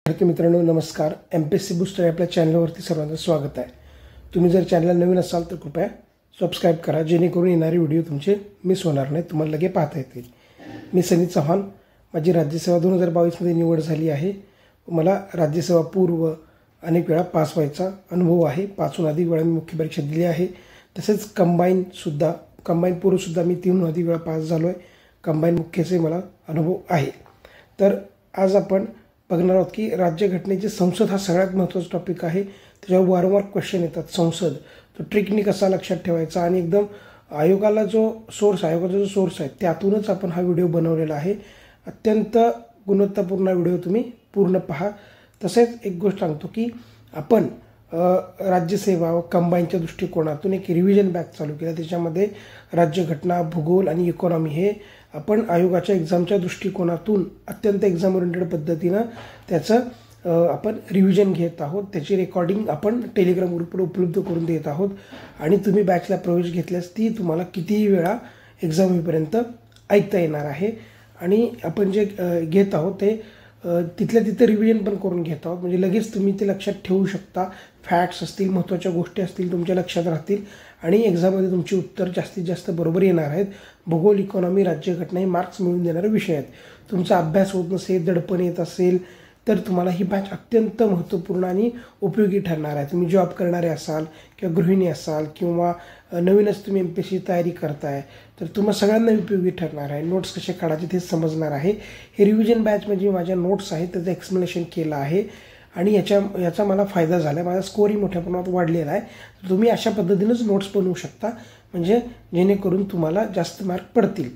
विद्यार्थी मित्रांनो नमस्कार. एमपीएससी बूस्टर आपल्या चॅनलवरती सर्वांचं स्वागत आहे. तुम्ही जर चॅनलला नवीन असाल तर कृपया सबस्क्राईब करा, जेणेकरून येणारे व्हिडिओ तुमचे मिस होणार नाही, तुम्हाला लगेच पाहता येतील. मी सनी चव्हाण. माझी राज्यसेवा 2022मध्ये निवड झाली आहे. मला राज्यसेवा पूर्व अनेक वेळा पास व्हायचा अनुभव आहे. 5हून अधिक वेळा मी मुख्य परीक्षा दिली आहे. तसेच कंबाईन पूर्वसुद्धा मी 3हून अधिक वेळा पास झालो आहे. कंबाईन मुख्यचे मला अनुभव आहे. तर आज आपण बघणार आहोत की राज्यघटनेची संसद हा सगळ्यात महत्त्वाचा टॉपिक आहे. त्याच्यावर वारंवार क्वेश्चन येतात. संसद तो ट्रिकनी कसा लक्षात ठेवायचा आणि एकदम आयोगाचा जो सोर्स आहे त्यातूनच आपण हा व्हिडिओ बनवलेला आहे. अत्यंत गुणवत्तापूर्ण व्हिडिओ तुम्ही पूर्ण पहा. तसेच एक गोष्ट सांगतो की आपण राज्यसेवा व कंबाईनच्या दृष्टिकोनातून एक रिव्हिजन बॅच चालू केला. त्याच्यामध्ये राज्यघटना, भूगोल आणि इकॉनॉमी हे आपण आयोगाच्या एक्झामच्या दृष्टिकोनातून अत्यंत एक्झाम ओरिएंटेड पद्धतीनं त्याचं आपण रिव्हिजन घेत आहोत. त्याची रेकॉर्डिंग आपण टेलिग्राम ग्रुपवर उपलब्ध करून देत आहोत आणि तुम्ही बॅचला प्रवेश घेतल्यास ती तुम्हाला कितीही वेळा एक्झाम होईपर्यंत ऐकता येणार आहे. आणि आपण जे घेत आहोत ते तिथल्या तिथं रिव्हिजन पण करून घेत आहोत, म्हणजे लगेच तुम्ही ते लक्षात ठेवू शकता. फॅक्ट्स असतील, महत्त्वाच्या गोष्टी असतील तुमच्या लक्षात राहतील आणि एक्झाममध्ये तुमची उत्तर जास्तीत जास्त बरोबर येणार आहेत. भूगोल, इकॉनॉमी, राज्यघटना हे मार्क्स मिळवून देणारे विषय आहेत. तुमचा अभ्यास होत नसेल, दडपण येत असेल तर तुम्हाला ही बॅच अत्यंत महत्त्वपूर्ण आणि उपयोगी ठरणार आहे. तुम्ही जॉब करणारे असाल किंवा गृहिणी असाल किंवा नवीनच तुम्ही एमपीएससी तयारी करताय तर तुम्हाला सगळ्यांना उपयोगी ठरणार आहे. नोट्स कसे काढायचे ते समजणार आहे. हे रिव्हिजन बॅच म्हणजे माझ्या नोट्स आहेत त्याचं एक्सप्लेनेशन केलं आहे आणि याचा मला फायदा झाला आहे. माझा स्कोरही मोठ्या प्रमाणात वाढलेला आहे. तुम्ही अशा पद्धतीनंच नोट्स बनवू शकता, म्हणजे जेणेकरून तुम्हाला जास्त मार्क पडतील.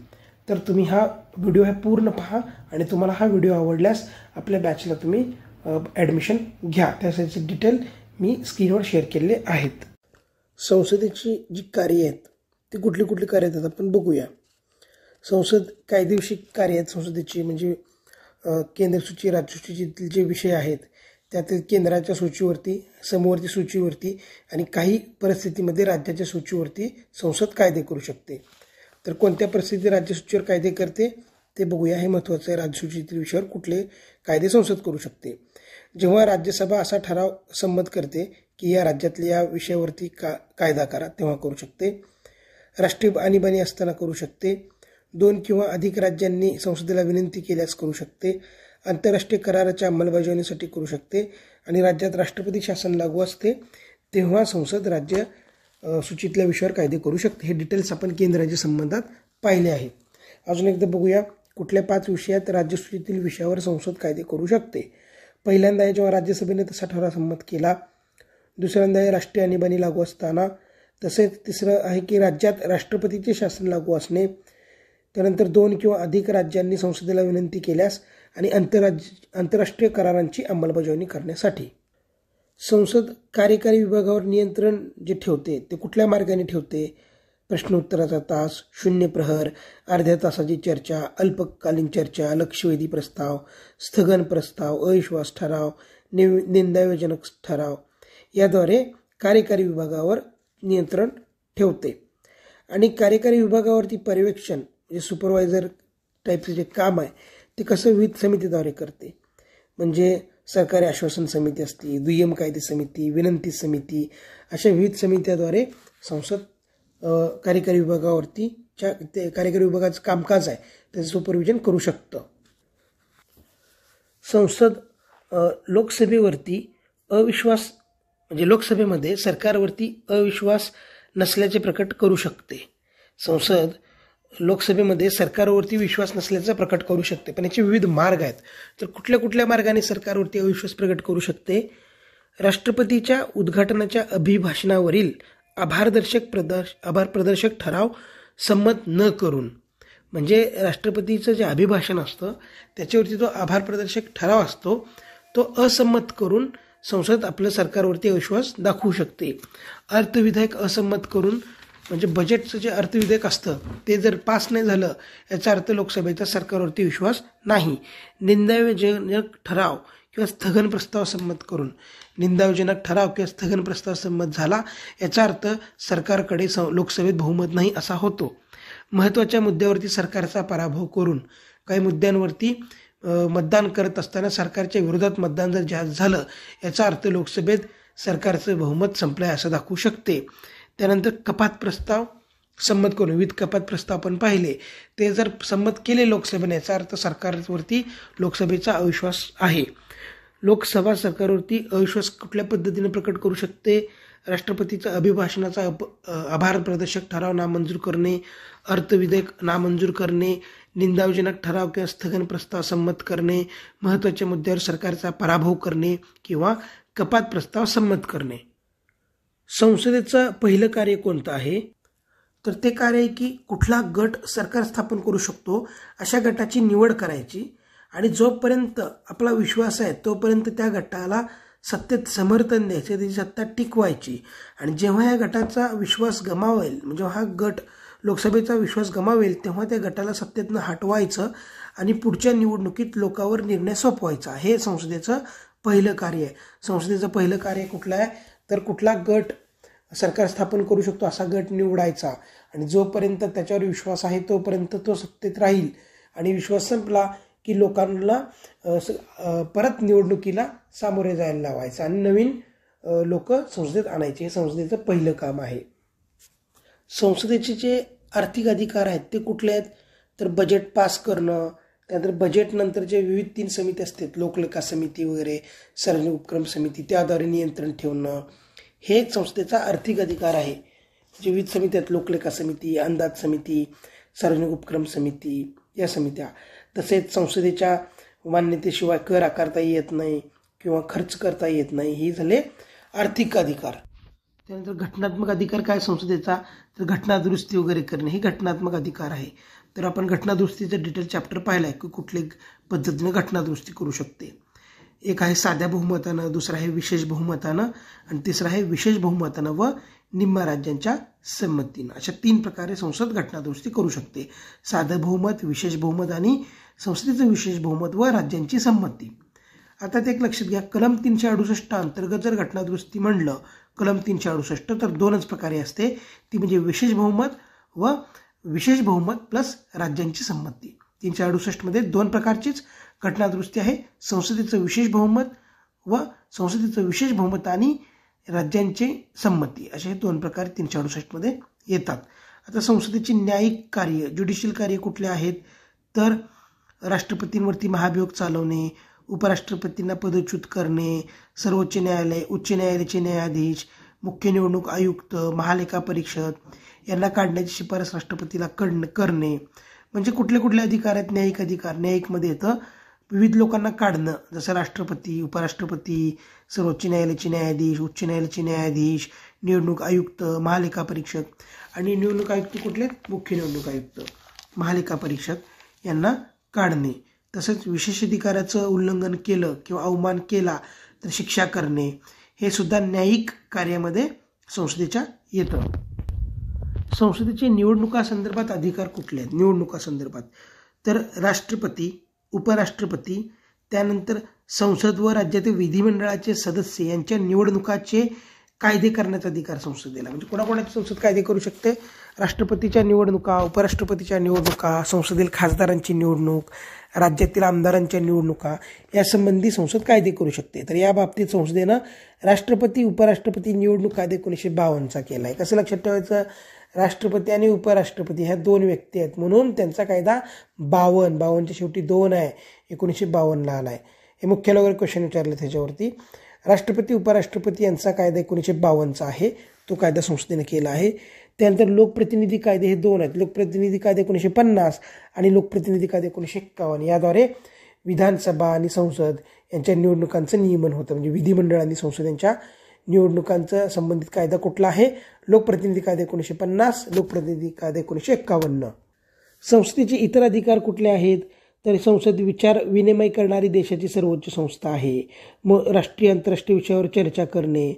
तर तुम्ही हा व्हिडिओ पूर्ण पहा आणि तुम्हाला हा व्हिडिओ आवडल्यास आपल्या बॅचला तुम्ही ॲडमिशन घ्या. त्यासाठी डिटेल मी स्क्रीनवर शेअर केलेले आहेत. संसदेची जी कार्य आहेत ती कुठली कार्य आहेत आपण बघूया. संसद कायदेविषयक कार्य आहेत संसदेची, म्हणजे केंद्र सूची, राज्य सूचीतील जे विषय आहेत त्यातील केंद्राच्या सूचीवरती, समवर्ती सूचीवरती आणि काही परिस्थितीमध्ये राज्याच्या सूचीवरती संसद कायदे करू शकते. तर कोणत्या परिस्थितीत राज्य सूचीवर कायदे करते ते बघूया. हे महत्त्वाचं आहे. राज्य सूचीतील विषयावर कुठले कायदे संसद करू शकते. जेव्हा राज्यसभा असा ठराव संमत करते की या राज्यातल्या या विषयावरती कायदा करा, तेव्हा करू शकते. राष्ट्रीय आणीबाणी असताना करू शकते. 2 किंवा अधिक राज्यांनी संसदेला विनंती केल्यास करू शकते. आंतरराष्ट्रीय कराराच्या अंमलबजावणीसाठी करू शकते. आणि राज्यात राष्ट्रपती शासन लागू असते तेव्हा संसद राज्य सूचीतल्या विषयावर कायदे करू शकते. हे डिटेल्स आपण केंद्र राज्य संबंधात पाहिले आहे. अजून एकदा बघूया कुठल्या 5 विषयात राज्य सूचीतील विषयावर संसद कायदे करू शकते. पहिल्यांदा आहे जेव्हा राज्यसभेने तसा ठराव संमत केला. दुसऱ्यांदा आहे राष्ट्रीय आणीबाणी लागू असताना. तसेच तिसरं आहे की राज्यात राष्ट्रपतीचे शासन लागू असणे. त्यानंतर 2 किंवा अधिक राज्यांनी संसदेला विनंती केल्यास आणि आंतरराष्ट्रीय करारांची अंमलबजावणी करण्यासाठी. संसद कार्यकारी विभागावर नियंत्रण जे ठेवते ते कुठल्या मार्गाने ठेवते? प्रश्नोत्तराचा तास, शून्य प्रहर, अर्ध्या तासाची चर्चा, अल्पकालीन चर्चा, लक्षवेधी प्रस्ताव, स्थगन प्रस्ताव, अविश्वास ठराव, निंदायोजनक ठराव याद्वारे कार्यकारी विभागावर नियंत्रण ठेवते. आणि कार्यकारी विभागावरती पर्यवेक्षण जे सुपरवायझर टाईपचं जे काम आहे ते कसं विविध समितीद्वारे करते, म्हणजे सरकारी आश्वासन समिती असते, दुय्यम कायदे समिती, विनंती समिती, अशा विविध समित्याद्वारे संसद कार्यकारी विभागाचं कामकाज आहे त्याचं सुपरविजन करू शकतं. संसद लोकसभेवरती अविश्वास, म्हणजे लोकसभेमध्ये सरकारवरती अविश्वास नसल्याचे प्रकट करू शकते. संसद लोकसभेमध्ये सरकारवरती विश्वास नसल्याचा प्रकट करू शकते. पण याचे विविध मार्ग आहेत. तर कुठल्या मार्गाने सरकारवरती अविश्वास प्रकट करू शकते? राष्ट्रपतीच्या उद्घाटनाच्या अभिभाषणावरील आभार प्रदर्शक ठराव संमत न करून, म्हणजे राष्ट्रपतीचं जे अभिभाषण असतं त्याच्यावरती जो आभार प्रदर्शक ठराव असतो तो असंमत करून संसद आपलं सरकारवरती अविश्वास दाखवू शकते. अर्थविधेयक असंमत करून, म्हणजे बजेटचं जे अर्थविधेयक असतं ते जर पास नाही झालं याचा अर्थ लोकसभेचा सरकारवरती विश्वास नाही. निंदायोजनक ठराव किंवा स्थगन प्रस्ताव संमत करून, निंदायोजनक ठराव किंवा स्थगन प्रस्ताव संमत झाला याचा अर्थ सरकारकडे लोकसभेत बहुमत नाही असा होतो. महत्त्वाच्या मुद्द्यावरती सरकारचा पराभव करून, काही मुद्द्यांवरती मतदान करत असताना सरकारच्या विरोधात मतदान जर जास्त झालं याचा अर्थ लोकसभेत सरकारचं बहुमत संपलं आहे असं दाखवू शकते. त्यानंतर कपात प्रस्ताव संमत करून विविध कपात प्रस्ताव आपण पाहिले ते जर संमत केले लोकसभेने याचा अर्थ सरकारवरती लोकसभेचा अविश्वास आहे. लोकसभा सरकारवरती अविश्वास कुठल्या पद्धतीने प्रकट करू शकते? राष्ट्रपतीचा अभिभाषणाचा आभार प्रदर्शक ठराव नामंजूर करणे, अर्थविधेयक नामंजूर करणे, निंदाजनक ठराव किंवा स्थगन प्रस्ताव संमत करणे, महत्त्वाच्या मुद्द्यावर सरकारचा पराभव करणे किंवा कपात प्रस्ताव संमत करणे. संसदेचं पहिलं कार्य कोणतं आहे? तर ते कार्य आहे की कुठला गट सरकार स्थापन करू शकतो अशा गटाची निवड करायची आणि जोपर्यंत आपला विश्वास आहे तोपर्यंत त्या गटाला सत्तेत समर्थन द्यायचे, त्याची सत्ता टिकवायची. आणि जेव्हा या गटाचा विश्वास गमावेल, म्हणजे हा गट लोकसभेचा विश्वास गमावेल, तेव्हा त्या गटाला सत्तेतनं हटवायचं आणि पुढच्या निवडणुकीत लोकांवर निर्णय सोपवायचा. हे संसदेचं पहिलं कार्य आहे. संसदेचं पहिलं कार्य कुठलं आहे? तर कुठला गट सरकार स्थापन करू शकतो असा गट निवडायचा आणि जोपर्यंत त्याच्यावर विश्वास आहे तोपर्यंत तो सत्तेत राहील आणि विश्वास संपला की लोकांना परत निवडणुकीला सामोरे जायला लावायचं आणि नवीन लोक संसदेत आणायचे. हे संसदेचं पहिलं काम आहे. संसदेचे जे आर्थिक अधिकार आहेत ते कुठले आहेत? तर बजेट पास करणं, त्यानंतर बजेटनंतर जे विविध 3 समिती असतात, लोकलेखा समिती वगैरे, सार्वजनिक उपक्रम समिती, त्याद्वारे नियंत्रण ठेवणं, हे संसदेचा आर्थिक अधिकार आहे. जे विविध समिती आहेत, लोकलेखा समिती, अंदाज समिती, सार्वजनिक उपक्रम समिती, या समित्या. तसेच संसदेच्या मान्यतेशिवाय कर आकारता येत नाही किंवा खर्च करता येत नाही, ही झाले आर्थिक अधिकार. त्यानंतर घटनात्मक अधिकार काय संसदेचा? तर घटना दुरुस्ती वगैरे करणे हे घटनात्मक अधिकार आहे. तर आपण घटना दुरुस्तीचं डिटेल चॅप्टर पाहिलं आहे की कुठल्या पद्धतीने घटना दुरुस्ती करू शकते. एक आहे साध्या बहुमतानं, दुसरा आहे विशेष बहुमतानं आणि तिसरा आहे विशेष बहुमतानं व निम्म्या राज्यांच्या संमतीनं. अशा 3 प्रकारे संसद घटना दुरुस्ती करू शकते. साधं बहुमत, विशेष बहुमत आणि संसदेचं विशेष बहुमत व राज्यांची संमती. आता ते एक लक्षात घ्या, कलम 368 अंतर्गत जर घटना दुरुस्ती म्हणलं, कलम 368, तर 2च प्रकारे असते. ती म्हणजे विशेष बहुमत व विशेष बहुमत प्लस राज्यांची संमती. 368 मध्ये 2 प्रकारचीच घटना दुरुस्ती आहे. संसदेचं विशेष बहुमत व संसदेचं विशेष बहुमत आणि राज्यांची संमती, असे 2 प्रकार 368 मध्ये येतात. आता संसदेची न्यायिक कार्य, ज्युडिशियल कार्य कुठले आहेत? तर राष्ट्रपतींवरती महाभियोग चालवणे, उपराष्ट्रपतींना पदच्युत करणे, सर्वोच्च न्यायालय, उच्च न्यायालयाचे न्यायाधीश, मुख्य निवडणूक आयुक्त, महालेखा परीक्षक यांना काढण्याची शिफारस राष्ट्रपतीला करणे. म्हणजे कुठले कुठले अधिकार आहेत? न्यायिक अधिकार. न्यायिकमध्ये येतं विविध लोकांना काढणं, जसं राष्ट्रपती, उपराष्ट्रपती, सर्वोच्च न्यायालयाचे न्यायाधीश, उच्च न्यायालयाचे न्यायाधीश, निवडणूक आयुक्त, महालेखा परीक्षक. आणि निवडणूक आयुक्त कुठले? मुख्य निवडणूक आयुक्त, महालेखा परीक्षक यांना काढणे. तसंच विशेष अधिकाराचं उल्लंघन केलं किंवा अवमान केला तर शिक्षा करणे, हे सुद्धा न्यायिक कार्यामध्ये संसदेच्या येतं. संसदेचे निवडणुकासंदर्भात अधिकार कुठले आहेत? निवडणुकासंदर्भात तर राष्ट्रपती, उपराष्ट्रपती, त्यानंतर संसद व राज्यातील विधिमंडळाचे सदस्य यांच्या निवडणुकाचे कायदे करण्याचा अधिकार संसदेला. म्हणजे कोणाकोणाची संसद कायदे करू शकते? राष्ट्रपतीच्या निवडणुका, उपराष्ट्रपतीच्या निवडणुका, संसदेतील खासदारांची निवडणूक, राज्यातील आमदारांच्या निवडणुका यासंबंधी संसद कायदे करू शकते. तर या बाबतीत संसदेनं राष्ट्रपती उपराष्ट्रपती निवडणूक कायदा 1952चा केला आहे. कसं लक्षात ठेवायचं? राष्ट्रपती आणि उपराष्ट्रपती ह्या 2 व्यक्ती आहेत म्हणून त्यांचा कायदा 52च्या शेवटी 2 आहे, 1952ला आला आहे. हे मुख्याला वगैरे क्वेश्चन विचारले त्याच्यावरती. राष्ट्रपती उपराष्ट्रपती यांचा कायदा 1952चा आहे, तो कायदा संसदेने केला आहे. त्यानंतर लोकप्रतिनिधी कायदे हे 2 आहेत. लोकप्रतिनिधी कायदे 1950 आणि लोकप्रतिनिधी कायदे 1951. याद्वारे विधानसभा आणि संसद यांच्या निवडणुकांचं नियमन होतं. म्हणजे विधिमंडळ आणि संसद यांच्या निवडणुकांचा संबंधित कायदा कुठला आहे? लोकप्रतिनिधी कायदा 1950, लोकप्रतिनिधी कायदा 1951. संसदेचे इतर अधिकार कुठले आहेत? तर संसद विचार विनिमय करणारी देशाची सर्वोच्च संस्था आहे. मग राष्ट्रीय आंतरराष्ट्रीय विषयावर चर्चा करणे,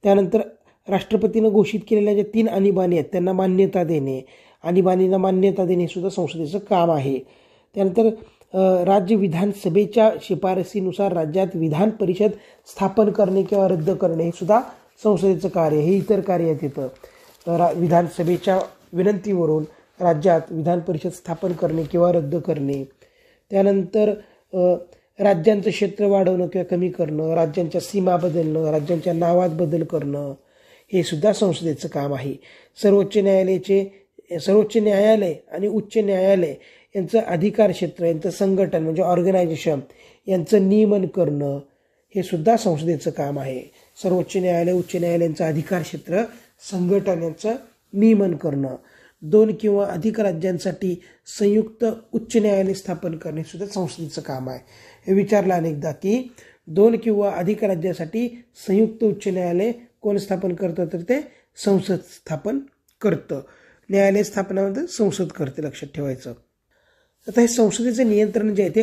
त्यानंतर राष्ट्रपतीनं घोषित केलेल्या ज्या 3 आणीबाणी आहेत त्यांना मान्यता देणे, आणीबाणींना मान्यता देणे सुद्धा संसदेचं काम आहे. त्यानंतर राज्य विधानसभेच्या शिफारसीनुसार राज्यात विधान परिषद स्थापन करणे किंवा रद्द करणे हे सुद्धा संसदेचं कार्य. हे इतर कार्य आहेत तिथं. विधानसभेच्या विनंतीवरून राज्यात विधान परिषद स्थापन करणे किंवा रद्द करणे. त्यानंतर राज्यांचं क्षेत्र वाढवणं किंवा कमी करणं, राज्यांच्या सीमा बदलणं, राज्यांच्या नावात बदल करणं, हे सुद्धा संसदेचं काम आहे. सर्वोच्च न्यायालय आणि उच्च न्यायालय यांचं अधिकार क्षेत्र, यांचं संघटन म्हणजे ऑर्गनायझेशन, यांचं नियमन करणं, हे सुद्धा संसदेचं काम आहे. सर्वोच्च न्यायालय, उच्च न्यायालय यांचं अधिकार क्षेत्र, संघटन यांचं नियमन करणं. 2 किंवा अधिक राज्यांसाठी संयुक्त उच्च न्यायालय स्थापन करणे सुद्धा संसदेचं काम आहे. हे विचारलं अनेकदा की 2 किंवा अधिक राज्यासाठी संयुक्त उच्च न्यायालय कोण स्थापन करतं, तर ते संसद स्थापन करतं. न्यायालय स्थापनामध्ये संसद करते, लक्षात ठेवायचं. आता हे संसदेचं नियंत्रण जे आहे ते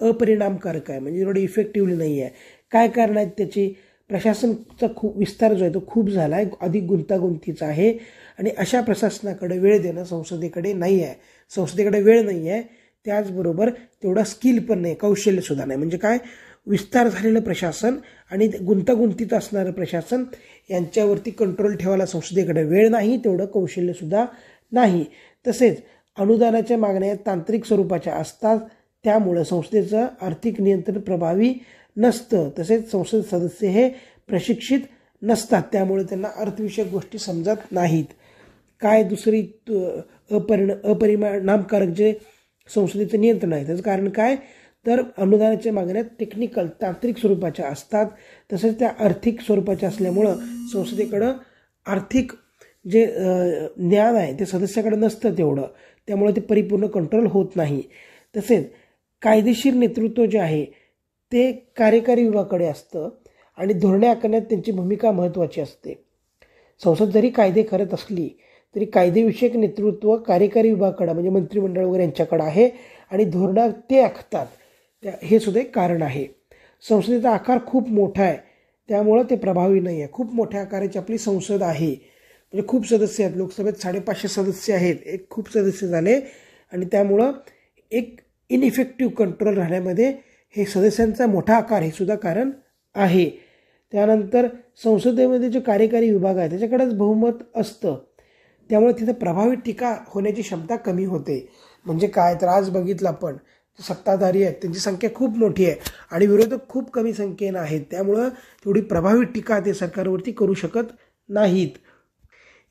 अपरिणामकारक आहे, म्हणजे एवढं इफेक्टिव्हली नाही आहे. काय कारण आहेत त्याची? प्रशासनाचा खूप विस्तार जो आहे तो खूप झाला आहे, अधिक गुंतागुंतीचा आहे आणि अशा प्रशासनाकडे वेळ देणं संसदेकडे नाही आहे. संसदेकडे वेळ नाही आहे, त्याचबरोबर तेवढा स्किल पण नाही, कौशल्यसुद्धा नाही. म्हणजे काय, विस्तार झालेलं प्रशासन आणि गुंतागुंतीत असणारं प्रशासन यांच्यावरती कंट्रोल ठेवायला संसदेकडे वेळ नाही, तेवढं कौशल्यसुद्धा नाही. तसेच अनुदानाच्या मागण्या तांत्रिक स्वरूपाच्या असतात, त्यामुळं संसदेचं आर्थिक नियंत्रण प्रभावी नसतं. तसेच संसद सदस्य हे प्रशिक्षित नसतात, त्यामुळे त्यांना अर्थविषयक गोष्टी समजत नाहीत. काय दुसरी अपरिणामकारक जे संसदेचं नियंत्रण आहे त्याचं कारण काय, तर अनुदानाच्या मागण्या टेक्निकल तांत्रिक स्वरूपाच्या असतात, तसेच त्या आर्थिक स्वरूपाच्या असल्यामुळं संसदेकडं आर्थिक जे ज्ञान आहे ते सदस्याकडे नसतं तेवढं, त्यामुळे ते परिपूर्ण कंट्रोल होत नाही. तसेच कायदेशीर नेतृत्व जे आहे ते कार्यकारी विभागाकडे असतं आणि धोरणे आखण्यात त्यांची भूमिका महत्त्वाची असते. संसद जरी कायदे करत असली तरी कायदेविषयक नेतृत्व कार्यकारी विभागाकडे म्हणजे मंत्रिमंडळ वगैरे यांच्याकडे आहे आणि धोरणं ते आखतात, हे सुद्धा एक कारण आहे. संसदेचा आकार खूप मोठा आहे, त्यामुळं ते प्रभावी नाही आहे. खूप मोठ्या आकाराची आपली संसद आहे, म्हणजे खूप सदस्य आहेत. लोकसभेत 550 सदस्य आहेत, एक खूप सदस्य झाले आणि त्यामुळं एक इनइफेक्टिव्ह कंट्रोल राहण्यामध्ये हे सदस्यांचा मोठा आकार हे सुद्धा कारण आहे. त्यानंतर संसदेमध्ये जो कार्यकारी विभाग आहे त्याच्याकडेच बहुमत असतं, त्यामुळे तिथं प्रभावी टीका होण्याची क्षमता कमी होते. म्हणजे काय, तर आज बघितलं आपण सत्ताधारी आहेत त्यांची संख्या खूप मोठी आहे आणि विरोधक खूप कमी संख्येनं आहेत, त्यामुळं तेवढी प्रभावी टीका ते सरकारवरती करू शकत नाहीत.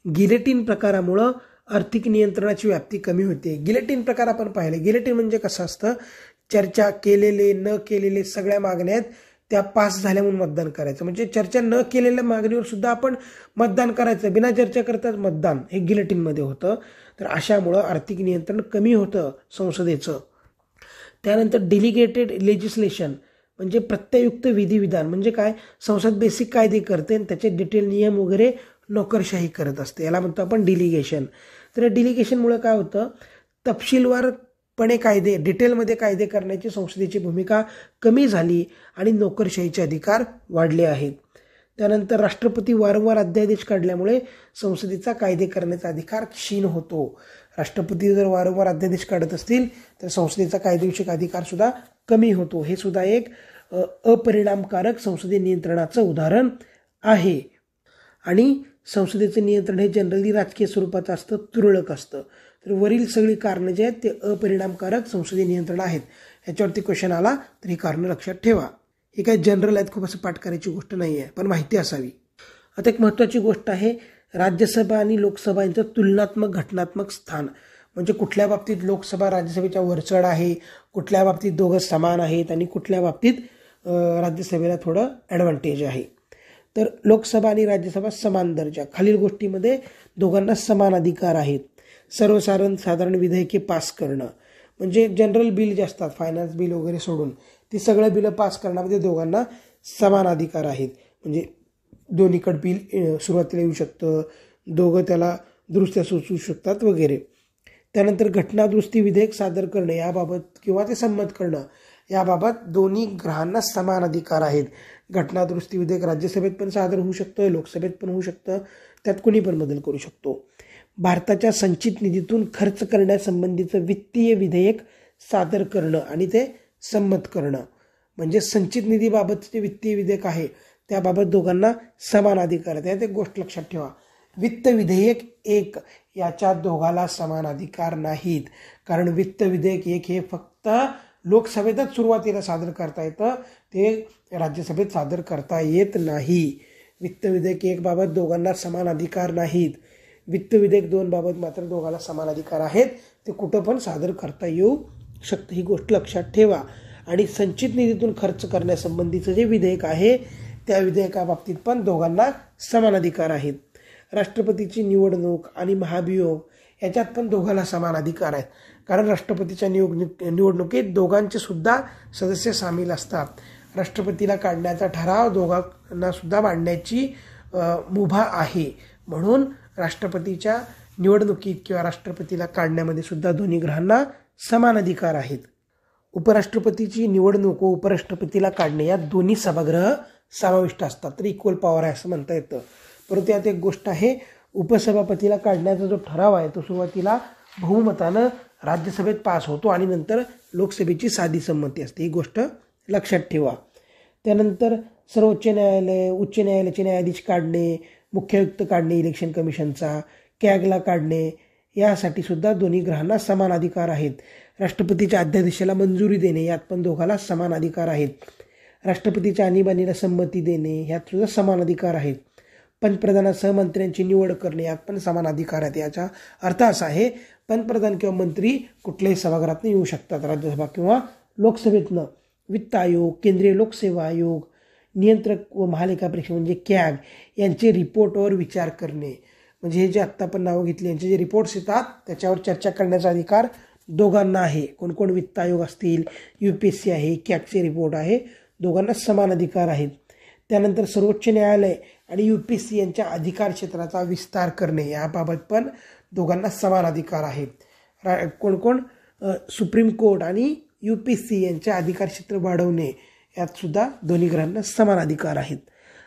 गिलेटिन प्रकारामुळं आर्थिक नियंत्रणाची व्याप्ती कमी होते. गिलेटिन प्रकार आपण पाहिले. गिलेटिन म्हणजे कसं असतं, चर्चा केलेले न केलेले सगळ्या मागण्या आहेत त्या पास झाल्या म्हणून मतदान करायचं. म्हणजे चर्चा न केलेल्या मागणीवर सुद्धा आपण मतदान करायचं, बिना चर्चा करताच मतदान, हे गिलेटिनमध्ये होतं. तर अशामुळं आर्थिक नियंत्रण कमी होतं संसदेचं. त्यानंतर डेलिगेटेड लेजिस्लेशन म्हणजे प्रत्ययुक्त विधिविधान. म्हणजे काय, संसद बेसिक कायदे करते आणि त्याचे डिटेल नियम वगैरे नोकरशाही करत असते, याला म्हणतो आपण डिलिगेशन. तर डिलिगेशनमुळे काय होतं, तपशीलवारपणे कायदे, डिटेलमध्ये कायदे करण्याची संसदेची भूमिका कमी झाली आणि नोकरशाहीचे अधिकार वाढले आहेत. त्यानंतर राष्ट्रपती वारंवार अध्यादेश काढल्यामुळे संसदेचा कायदे करण्याचा अधिकार क्षीण होतो. राष्ट्रपती जर वारंवार अध्यादेश काढत असतील तर संसदेचा कायदेविषयक अधिकार सुद्धा कमी होतो. हे सुद्धा एक अपरिणामकारक संसदीय नियंत्रणाचं उदाहरण आहे. आणि संसदेचं नियंत्रण हे जनरली राजकीय स्वरूपाचं असतं, तुरळक असतं. तर वरील सगळी कारणं जे आहेत ते अपरिणामकारक संसदीय नियंत्रण आहेत. ह्याच्यावरती क्वेश्चन आला तर ही कारणं लक्षात ठेवा. ही काही जनरल आहेत, खूप असं पाठ करायची गोष्ट नाही आहे, पण माहिती असावी. आता एक महत्त्वाची गोष्ट आहे, राज्यसभा आणि लोकसभा यांचं तुलनात्मक घटनात्मक स्थान. म्हणजे कुठल्या बाबतीत लोकसभा राज्यसभेच्या वरचढ आहे, कुठल्या बाबतीत दोघं समान आहेत आणि कुठल्या बाबतीत राज्यसभेला थोडं ॲडव्हान्टेज आहे. तर लोकसभा आणि राज्यसभा समान दर्जा. खालील गोष्टीमध्ये दोघांना समान अधिकार आहेत. सर्वसाधारण विधेयके पास करणं, म्हणजे जनरल बिल जे असतात, फायनान्स बिल वगैरे सोडून ती सगळं बिलं पास करण्यामध्ये दोघांना समान अधिकार आहेत. म्हणजे दोन्हीकडे बिल सुरुवातीला येऊ शकतं, दोघं त्याला दुरुस्त्या सुचवू शकतात वगैरे. त्यानंतर घटनादुरुस्ती विधेयक सादर करणं याबाबत किंवा ते संमत करणं याबाबत दोन्ही ग्रहांना समान अधिकार आहेत. घटनादुरुस्ती विधेयक राज्यसभेत पण सादर होऊ शकतं, लोकसभेत पण होऊ शकतं, त्यात कुणी पण बदल करू शकतो. भारताच्या संचित निधीतून खर्च करण्यासंबंधीचं वित्तीय विधेयक सादर करणं आणि ते संमत करणं. म्हणजे संचित निधीबाबत जे वित्तीय विधेयक आहे त्याबाबत दोघांना समान अधिकार आहेत. एक गोष्ट लक्षात ठेवा, वित्त विधेयक 1 याच्या दोघाला समान अधिकार नाहीत. कारण वित्त विधेयक 1 हे फक्त लोकसभेतच सुरुवातीला सादर करता येतं, ते राज्यसभेत सादर करता येत नाही. वित्त विधेयक 1 बाबत दोघांना समान अधिकार नाहीत. वित्त विधेयक 2 बाबत मात्र दोघांना समान अधिकार आहेत. ते कुठं पण सादर करता येऊ शकतं, ही गोष्ट लक्षात ठेवा. आणि संचित निधीतून खर्च करण्यासंबंधीचं जे विधेयक आहे त्या विधेयकाबाबतीत पण दोघांना समान अधिकार आहेत. राष्ट्रपतीची निवडणूक आणि महाभियोग याच्यात पण दोघांना समान अधिकार आहेत, कारण राष्ट्रपतीच्या निवडणुकीत दोघांचे सुद्धा सदस्य सामील असतात. राष्ट्रपतीला काढण्याचा ठराव दोघांना सुद्धा मांडण्याची मुभा आहे. म्हणून राष्ट्रपतीच्या निवडणुकीत किंवा राष्ट्रपतीला काढण्यामध्ये सुद्धा दोन्ही ग्रहांना समान अधिकार आहेत. उपराष्ट्रपतीची निवडणूक व उपराष्ट्रपतीला काढणे यात दोन्ही सभागृह समाविष्ट असतात, तर इक्वल पॉवर आहे असं म्हणता येतं. परंतु यात एक गोष्ट आहे, उपसभापतीला काढण्याचा जो ठराव आहे तो सुरुवातीला बहुमतानं राज्यसभेत पास होतो आणि नंतर लोकसभेची साधी संमती असते, ही गोष्ट लक्षात ठेवा. त्यानंतर सर्वोच्च न्यायालय, उच्च न्यायालयाचे न्यायाधीश काढणे, मुख्य आयुक्त काढणे इलेक्शन कमिशनचा, कॅगला काढणे यासाठी सुद्धा दोन्ही ग्रहांना समान अधिकार आहेत. राष्ट्रपतीच्या अध्यादेशाला मंजुरी देणे यात पण दोघांना समान अधिकार आहेत. राष्ट्रपतीच्या आणीबाणीला संमती देणे यात सुद्धा समान अधिकार आहेत. पंतप्रधानासह मंत्र्यांची निवड करणे यात पण समान अधिकार आहेत. याचा अर्थ असा आहे, पंतप्रधान किंवा मंत्री कुठल्याही सभागृहातून येऊ शकतात, राज्यसभा किंवा लोकसभेतनं. वित्त आयोग, केंद्रीय लोकसेवा आयोग, नियंत्रक व महालेखा परीक्षक म्हणजे कॅग यांचे रिपोर्टवर विचार करणे, म्हणजे हे जे आत्ता आपण नावं घेतली यांचे जे रिपोर्ट्स येतात त्याच्यावर चर्चा करण्याचा अधिकार दोघांना आहे. कोण वित्त आयोग असतील, UPSC आहे, कॅगचे रिपोर्ट आहे, दोघांना समान अधिकार आहेत. त्यानंतर सर्वोच्च न्यायालय आणि UPSC यांच्या अधिकार क्षेत्राचा विस्तार करणे याबाबत पण दोघांना समान अधिकार आहेत. सुप्रीम कोर्ट आणि UPSC यांचे अधिकार क्षेत्र वाढवणे यात सुद्धा दोन्ही ग्रहांना समान अधिकार आहेत.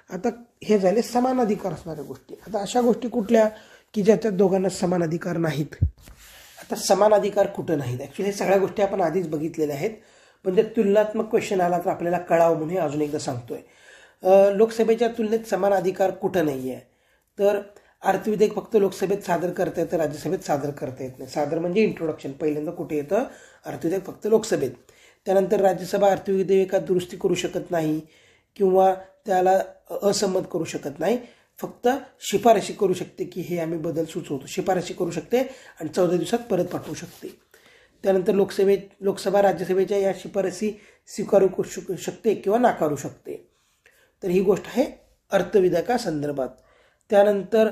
आता हे झाले समान अधिकार असणाऱ्या गोष्टी. आता अशा गोष्टी कुठल्या की ज्याच्यात दोघांना समान अधिकार नाहीत. आता समान अधिकार कुठं नाहीत, ॲक्च्युली हे सगळ्या गोष्टी आपण आधीच बघितलेल्या आहेत, पण जर तुलनात्मक क्वेश्चन आला तर आपल्याला कळावं म्हणून हे अजून एकदा सांगतोय. लोकसभेच्या तुलनेत समान अधिकार कुठं नाही आहे, तर अर्थविधेयक फक्त लोकसभेत सादर करता येतं, राज्यसभेत सादर करता येत नाही. सादर म्हणजे इंट्रोडक्शन, पहिल्यांदा कुठे येतं, अर्थविधेयक फक्त लोकसभेत. त्यानंतर राज्यसभा अर्थविधेयकात दुरुस्ती करू शकत नाही किंवा त्याला असंमत करू शकत नाही, फक्त शिफारशी करू शकते की हे आम्ही बदल सुचवतो, शिफारशी करू शकते आणि 14 दिवसात परत पाठवू शकते. त्यानंतर लोकसभा राज्यसभेच्या या शिफारसी स्वीकारू शकते किंवा नाकारू शकते. तर ही गोष्ट आहे अर्थविधेयकासंदर्भात. त्यानंतर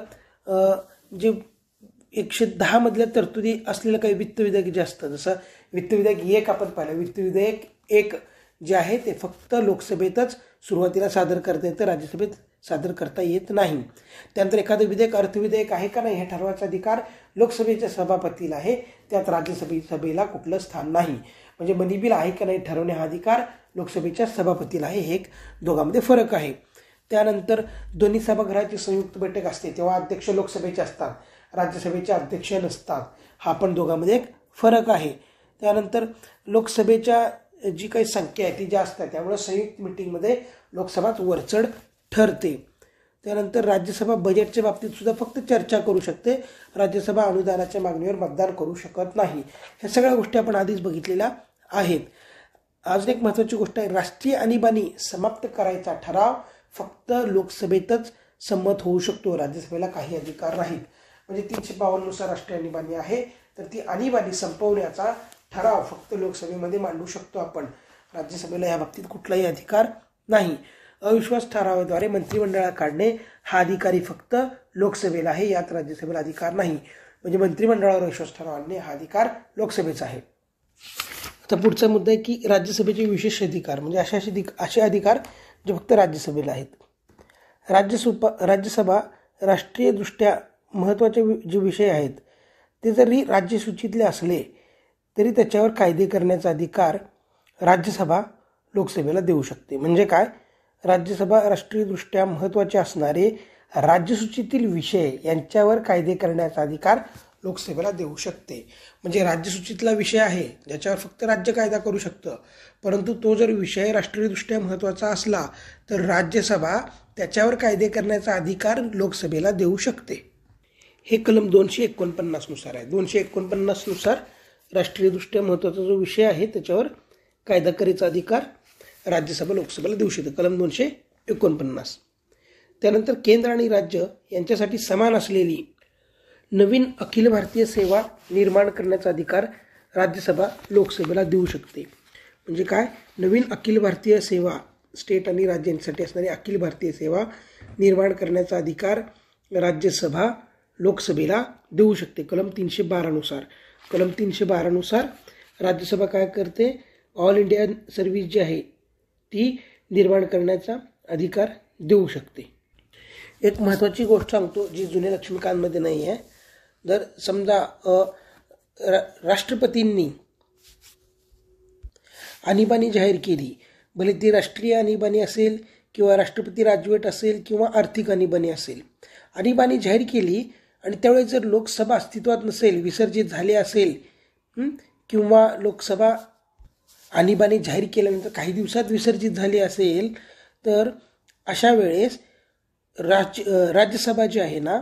जे 110 मधल्या तरतुदी असलेलं काही वित्त विधेयक जे असतं, जसं वित्त विधेयक 1 आपण पाहिलं, वित्त विधेयक 1 जे आहे ते फक्त लोकसभेतच सुरुवातीला सादर करता येतं, राज्यसभेत सादर करता येत नाही. त्यानंतर एखादं विधेयक अर्थविधेयक आहे का नाही हे ठरवायचा अधिकार लोकसभेच्या सभापतीला आहे, त्यात राज्यसभेला कुठलं स्थान नाही. म्हणजे मनी बिल आहे का नाही ठरवणे हा अधिकार लोकसभेच्या सभापतीला आहे, हे एक दोघांमध्ये फरक आहे. त्यानंतर दोन्ही सभागृहाची संयुक्त बैठक असते तेव्हा अध्यक्ष लोकसभेचे असतात, राज्यसभेचे अध्यक्ष नसतात, हा पण दोघांमध्ये एक फरक आहे. त्यानंतर लोकसभेच्या जी काही संख्या आहे ती जास्त आहे, त्यामुळे संयुक्त मिटिंगमध्ये लोकसभाच वरचढ ठरते. त्यानंतर राज्यसभा बजेटच्या बाबतीत सुद्धा फक्त चर्चा करू शकते, राज्यसभा अनुदानाच्या मागणीवर मतदान करू शकत नाही. ह्या सगळ्या गोष्टी आपण आधीच बघितलेल्या आहेत. अजून एक महत्त्वाची गोष्ट आहे, राष्ट्रीय आणीबाणी समाप्त करायचा ठराव फक्त लोकसभेतच संमत होऊ शकतो, राज्यसभेला काही अधिकार नाहीत. म्हणजे 352 नुसार राष्ट्रीय आणीबाणी आहे, तर ती आणीबाणी संपवण्याचा ठराव फक्त लोकसभेमध्ये मांडू शकतो आपण, राज्यसभेला या बाबतीत कुठलाही अधिकार नाही. अविश्वास ठरावाद्वारे मंत्रिमंडळाला काढणे हा अधिकारी फक्त लोकसभेला आहे, यात राज्यसभेला अधिकार नाही. म्हणजे मंत्रिमंडळावर अविश्वास ठराव आणणे हा अधिकार लोकसभेचा आहे. आता पुढचा मुद्दा आहे की राज्यसभेचे विशेष अधिकार, म्हणजे असे अधिकार जे फक्त राज्यसभेला आहेत. राज्यसभा राष्ट्रीयदृष्ट्या महत्त्वाचे जे विषय आहेत ते जरी राज्यसूचीतले असले तरी त्याच्यावर कायदे करण्याचा अधिकार राज्यसभा लोकसभेला देऊ शकते. म्हणजे काय, राज्यसभा राष्ट्रीयदृष्ट्या महत्त्वाचे असणारे राज्यसूचीतील विषय यांच्यावर कायदे करण्याचा अधिकार लोकसभेला देऊ शकते. म्हणजे राज्यसूचीतला विषय आहे ज्याच्यावर फक्त राज्य कायदा करू शकतं, परंतु तो जर विषय राष्ट्रीयदृष्ट्या महत्त्वाचा असला तर राज्यसभा त्याच्यावर कायदे करण्याचा अधिकार लोकसभेला देऊ शकते. हे कलम 249 नुसार आहे. 249 नुसार राष्ट्रीयदृष्ट्या महत्त्वाचा जो विषय आहे त्याच्यावर कायदा करायचा अधिकार राज्यसभा लोकसभेला देऊ शकते, कलम 249. त्यानंतर केंद्र आणि राज्य यांच्यासाठी समान असलेली नवीन अखिल भारतीय सेवा निर्माण करण्याचा अधिकार राज्यसभा लोकसभेला देऊ शकते. म्हणजे काय, नवीन अखिल भारतीय सेवा स्टेट आणि राज्यांसाठी असणारी अखिल भारतीय सेवा निर्माण करण्याचा अधिकार राज्यसभा लोकसभेला देऊ शकते कलम 312नुसार. कलम 312नुसार राज्यसभा काय करते, ऑल इंडिया सर्व्हिस जी आहे ती निर्माण करण्याचा अधिकार देऊ शकते. एक महत्त्वाची गोष्ट सांगतो जी जुन्या लक्ष्मीकांतमध्ये नाही आहे. जर समजा राष्ट्रपतींनी आणीबाणी जाहीर केली, भले ती राष्ट्रीय आणीबाणी असेल किंवा राष्ट्रपती राजवट असेल किंवा आर्थिक आणीबाणी असेल, आणीबाणी जाहीर केली आणि त्यावेळेस जर लोकसभा अस्तित्वात नसेल, विसर्जित झाले असेल किंवा लोकसभा आणीबाणी जाहीर केल्यानंतर काही दिवसात विसर्जित झाली असेल, तर अशा वेळेस राज्यसभा जी आहे ना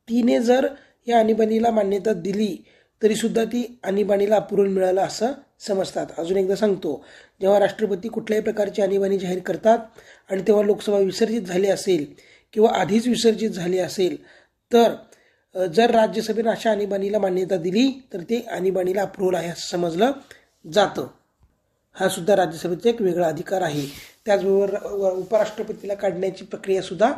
तिने जर या आणीबाणीला मान्यता दिली तरीसुद्धा ती आणीबाणीला अप्रूव्हल मिळालं असं समजतात. अजून एकदा सांगतो, जेव्हा राष्ट्रपती कुठल्याही प्रकारची आणीबाणी जाहीर करतात आणि तेव्हा लोकसभा विसर्जित झाली असेल किंवा आधीच विसर्जित झाली असेल, तर जर राज्यसभेने अशा आणीबाणीला मान्यता दिली तर ते आणीबाणीला अप्रूव्हल आहे असं समजलं जातं. हा सुद्धा राज्यसभेचा एक वेगळा अधिकार आहे. त्याचबरोबर उपराष्ट्रपतीला काढण्याची प्रक्रियासुद्धा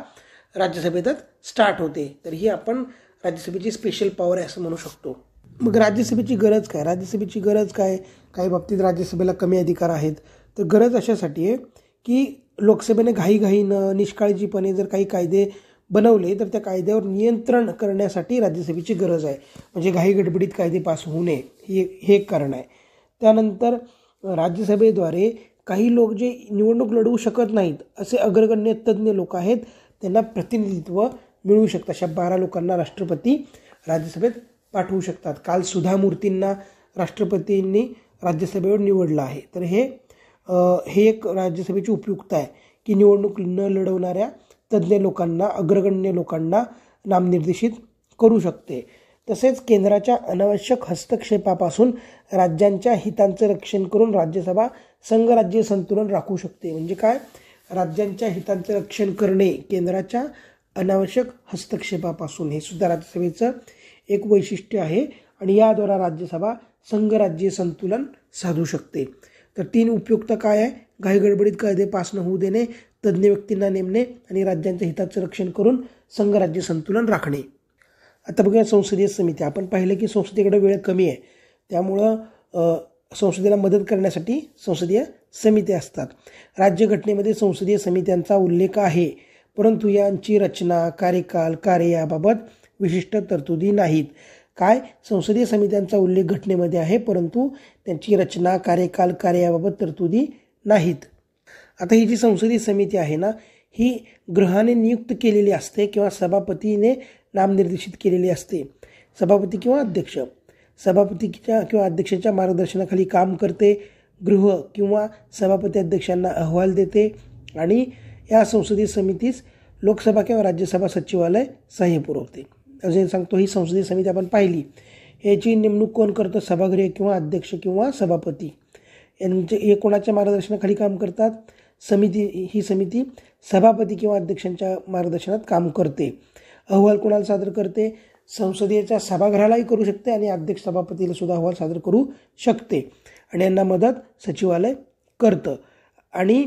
राज्यसभेतच स्टार्ट होते. तर ही आपण राज्यसभेची स्पेशल पॉवर आहे असं म्हणू शकतो. मग राज्यसभेची गरज काय, राज्यसभेची गरज काय, काही बाबतीत राज्यसभेला कमी अधिकार आहेत. तर गरज अशासाठी आहे की लोकसभेने घाईघाईनं निष्काळजीपणे जर काही कायदे बनवले तर त्या कायद्यावर नियंत्रण करण्यासाठी राज्यसभेची गरज आहे. म्हणजे घाई गडबडीत कायदे पास होऊ नये हे एक कारण आहे. त्यानंतर राज्यसभेद्वारे काही लोक जे निवडणूक लढवू शकत नाहीत असे अग्रगण्य तज्ज्ञ लोक आहेत, त्यांना प्रतिनिधित्व मिळू शकतं. अशा 12 लोकांना राष्ट्रपती राज्यसभेत पाठवू शकतात. काल सुधा मूर्तींना राष्ट्रपतींनी राज्यसभेवर निवडलं आहे. तर हे एक राज्यसभेची उपयुक्तता आहे की निवडणूक न लढवणाऱ्या तज्ज्ञ लोकांना, अग्रगण्य लोकांना नामनिर्देशित करू शकते. तसेच केंद्राच्या अनावश्यक हस्तक्षेपापासून राज्यांच्या हितांचं रक्षण करून राज्यसभा संघराज्य संतुलन राखू शकते. म्हणजे काय, राज्यांच्या हितांचं रक्षण करणे केंद्राच्या अनावश्यक हस्तक्षेपापासून, हे सुद्धा राज्यसभेचं एक वैशिष्ट्य आहे आणि याद्वारा राज्यसभा संघराज्य संतुलन साधू शकते. तर 3 उपयुक्त काय आहे, घाईगडबडीत कायदे पास न होऊ देणे, तज्ज्ञ व्यक्तींना नेमणे आणि राज्यांच्या हिताचं रक्षण करून संघराज्य संतुलन राखणे. आता बघूया संसदीय समिती. आपण पाहिलं की संसदेकडे वेळ कमी आहे, त्यामुळं संसदेला मदत करण्यासाठी संसदीय समित्या असतात. राज्यघटनेमध्ये संसदीय समित्यांचा उल्लेख आहे, परंतु यांची रचना, कार्यकाल, कार्य याबाबत विशिष्ट तरतुदी नाहीत. काय, संसदीय समित्यांचा उल्लेख घटनेमध्ये आहे, परंतु त्यांची रचना, कार्यकाल, कार्य याबाबत तरतुदी नाहीत. आता ही जी संसदीय समिती आहे ना, ही गृहाने नियुक्त केलेली असते किंवा सभापतीने नामनिर्देशित केलेली असते. सभापती किंवा अध्यक्ष, सभापतीच्या किंवा अध्यक्षाच्या मार्गदर्शनाखाली काम करते. गृह किंवा सभापती अध्यक्षांना अहवाल देते आणि या संसदीय समितीस लोकसभा किंवा राज्यसभा सचिवालय सहाय्य पुरवते. अजून सांगतो, ही संसदीय समिती आपण पाहिली, याची नेमणूक कोण करतं, सभागृह किंवा अध्यक्ष किंवा सभापती हे कोणाच्या मार्गदर्शनाखाली काम करतात. ही समिती सभापती किंवा अध्यक्षांच्या मार्गदर्शनात काम करते. अहवाल कोणाला सादर करते, संसदेच्या सभागृहालाही करू शकते आणि अध्यक्ष सभापतीला सुद्धा अहवाल सादर करू शकते आणि यांना मदत सचिवालय करतं. आणि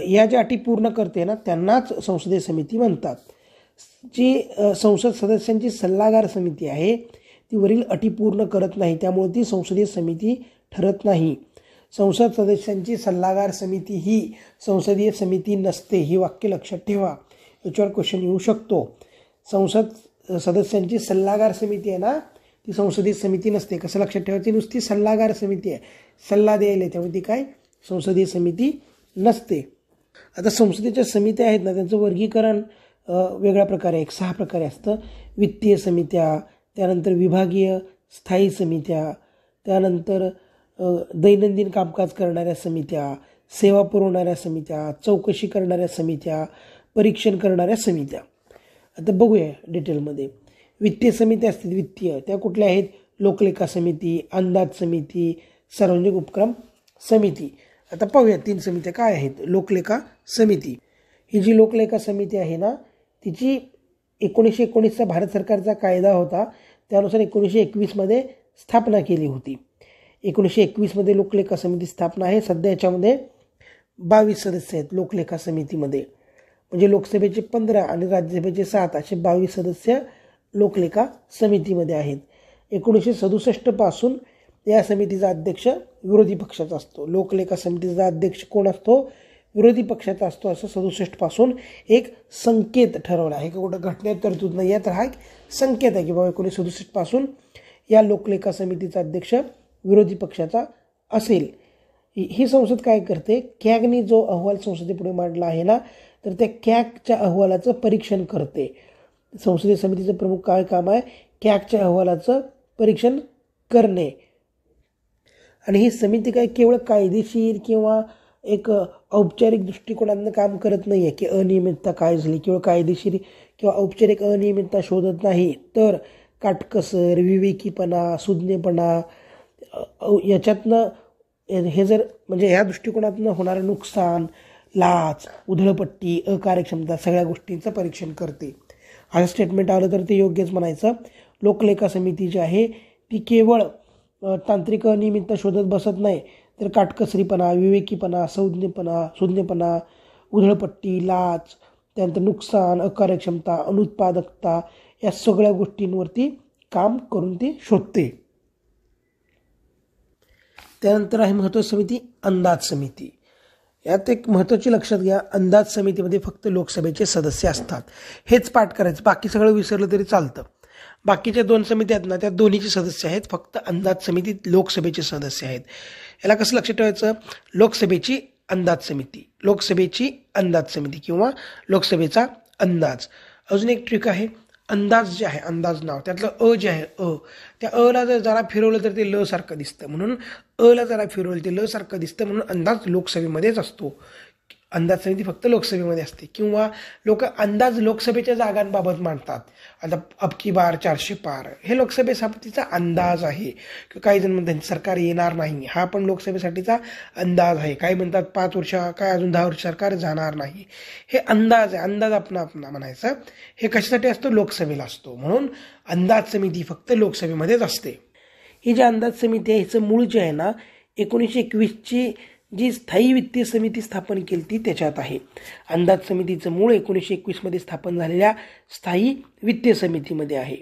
या ज्या अटी पूर्ण करते ना त्यांनाच संसदीय समिती म्हणतात. जी संसद सदस्यांची सल्लागार समिती आहे ती वरील अटी पूर्ण करत नाही, त्यामुळे ती संसदीय समिती ठरत नाही. संसद सदस्यांची सल्लागार समिती ही संसदीय समिती नसते. ही वाक्य लक्षात ठेवा, याच्यावर क्वेश्चन येऊ शकतो. संसद सदस्यांची सल्लागार समिती आहे ना, ती संसदीय समिती नसते. कसं लक्षात ठेवायची, नुसती सल्लागार समिती आहे, सल्ला द्यायला, त्यामुळे ती काय संसदीय समिती नसते. आता संसदेच्या समित्या आहेत ना, त्यांचं वर्गीकरण वेगळ्या प्रकारे 6 प्रकारे असतं. वित्तीय समित्या, त्यानंतर विभागीय स्थायी समित्या, त्यानंतर दैनंदिन कामकाज करणाऱ्या समित्या, सेवा पुरवणाऱ्या समित्या, चौकशी करणाऱ्या समित्या, परीक्षण करणाऱ्या समित्या. आता बघूया डिटेलमध्ये. वित्तीय समित्या असतील, वित्तीय त्या कुठल्या आहेत, लोकलेखा समिती, अंदाज समिती, सार्वजनिक उपक्रम समिती. आता पाहूया 3 समित्या काय आहेत. लोकलेखा समिती, ही जी लोकलेखा समिती आहे ना, तिची 1919चा भारत सरकारचा कायदा होता त्यानुसार 1921मध्ये स्थापना केली होती. 1921मध्ये लोकलेखा समिती स्थापना आहे. सध्या याच्यामध्ये 22 सदस्य आहेत लोकलेखा समितीमध्ये. म्हणजे लोकसभेचे 15 आणि राज्यसभेचे 7 असे 22 सदस्य लोकलेखा समितीमध्ये आहेत. 1967 पासून या समितीचा अध्यक्ष विरोधी पक्षाचा असतो. लोकलेखा समितीचा अध्यक्ष कोण असतो? विरोधी पक्षाचा असतो. असं 67 पासून एक संकेत ठरवला आहे की कुठं घटनेत तरतूद नाही आहे, तर हा एक संकेत आहे की बाबा 1967 पासून या लोकलेखा समितीचा अध्यक्ष विरोधी पक्षाचा असेल. ही संसद काय करते? कॅगने जो अहवाल संसदेपुढे मांडला आहे ना, तर त्या कॅगच्या अहवालाचं परीक्षण करते. संसदीय समितीचं प्रमुख काय काम आहे? कॅगच्या अहवालाचं परीक्षण करणे. आणि ही समिती काय केवळ कायदेशीर किंवा एक औपचारिक दृष्टिकोनातून काम करत नाही आहे की अनियमितता काय झाली, केवळ कायदेशीर किंवा औपचारिक अनियमितता शोधत नाही, तर काटकसर, विवेकीपणा, सुज्ञपणा याच्यातनं हे जर म्हणजे ह्या दृष्टिकोनातून होणारं नुकसान, लाच, उधळपट्टी, अकार्यक्षमता सगळ्या गोष्टींचं परीक्षण करते. असं स्टेटमेंट आलं तर ते योग्यच म्हणायचं. लोकलेखा समिती जी आहे ती केवळ तांत्रिक अनियमितता शोधत बसत नाही, तर काटकसरीपणा, विवेकीपणा, सुज्ञपणा, उधळपट्टी, लाच, त्यानंतर नुकसान, अकार्यक्षमता, अनुत्पादकता या सगळ्या गोष्टींवरती काम करून ती शोधते. त्यानंतर आहे महत्त्वाची समिती अंदाज समिती. यात एक महत्त्वाची लक्षात घ्या, अंदाज समितीमध्ये फक्त लोकसभेचे सदस्य असतात. हेच पाठ करायचं, बाकी सगळं विसरलं तरी चालतं. बाकीच्या 2 समित्या आहेत ना, त्या दोन्हीचे सदस्य आहेत. फक्त अंदाज समितीत लोकसभेचे सदस्य आहेत. याला कसं लक्षात ठेवायचं? लोकसभेची अंदाज समिती किंवा लोकसभेचा अंदाज. अजून एक ट्रिक आहे, अंदाज जे आहे, अंदाज नाव त्यातलं जे आहे त्या ला जरा फिरवलं तर ते ल सारखं दिसतं, म्हणून ला जरा फिरवलं ते ल सारखं दिसतं, म्हणून अंदाज लोकसभेमध्येच असतो. अंदाज समिती फक्त लोकसभेमध्ये असते. किंवा लोक अंदाज लोकसभेच्या जागांबाबत मांडतात. आता अबकी बार 400 पार हे लोकसभेसाठीचा अंदाज आहे. काही जण म्हणतात सरकार येणार नाही, हा पण लोकसभेसाठीचा अंदाज आहे. काही म्हणतात 5 वर्ष, काय अजून 10 वर्ष सरकार जाणार नाही. हे अंदाज आहे, अंदाज आपणा म्हणायचा. हे कशासाठी असतो? लोकसभेला असतो. म्हणून अंदाज समिती फक्त लोकसभेमध्येच असते. ही जी अंदाज समिती आहे हिचं मूळ जे आहे ना, 1921ची जी स्थायी वित्तीय समिती स्थापन केली ती त्याच्यात आहे. अंदाज समितीचं मूळ 1921मध्ये स्थापन झालेल्या स्थायी वित्तीय समितीमध्ये आहे.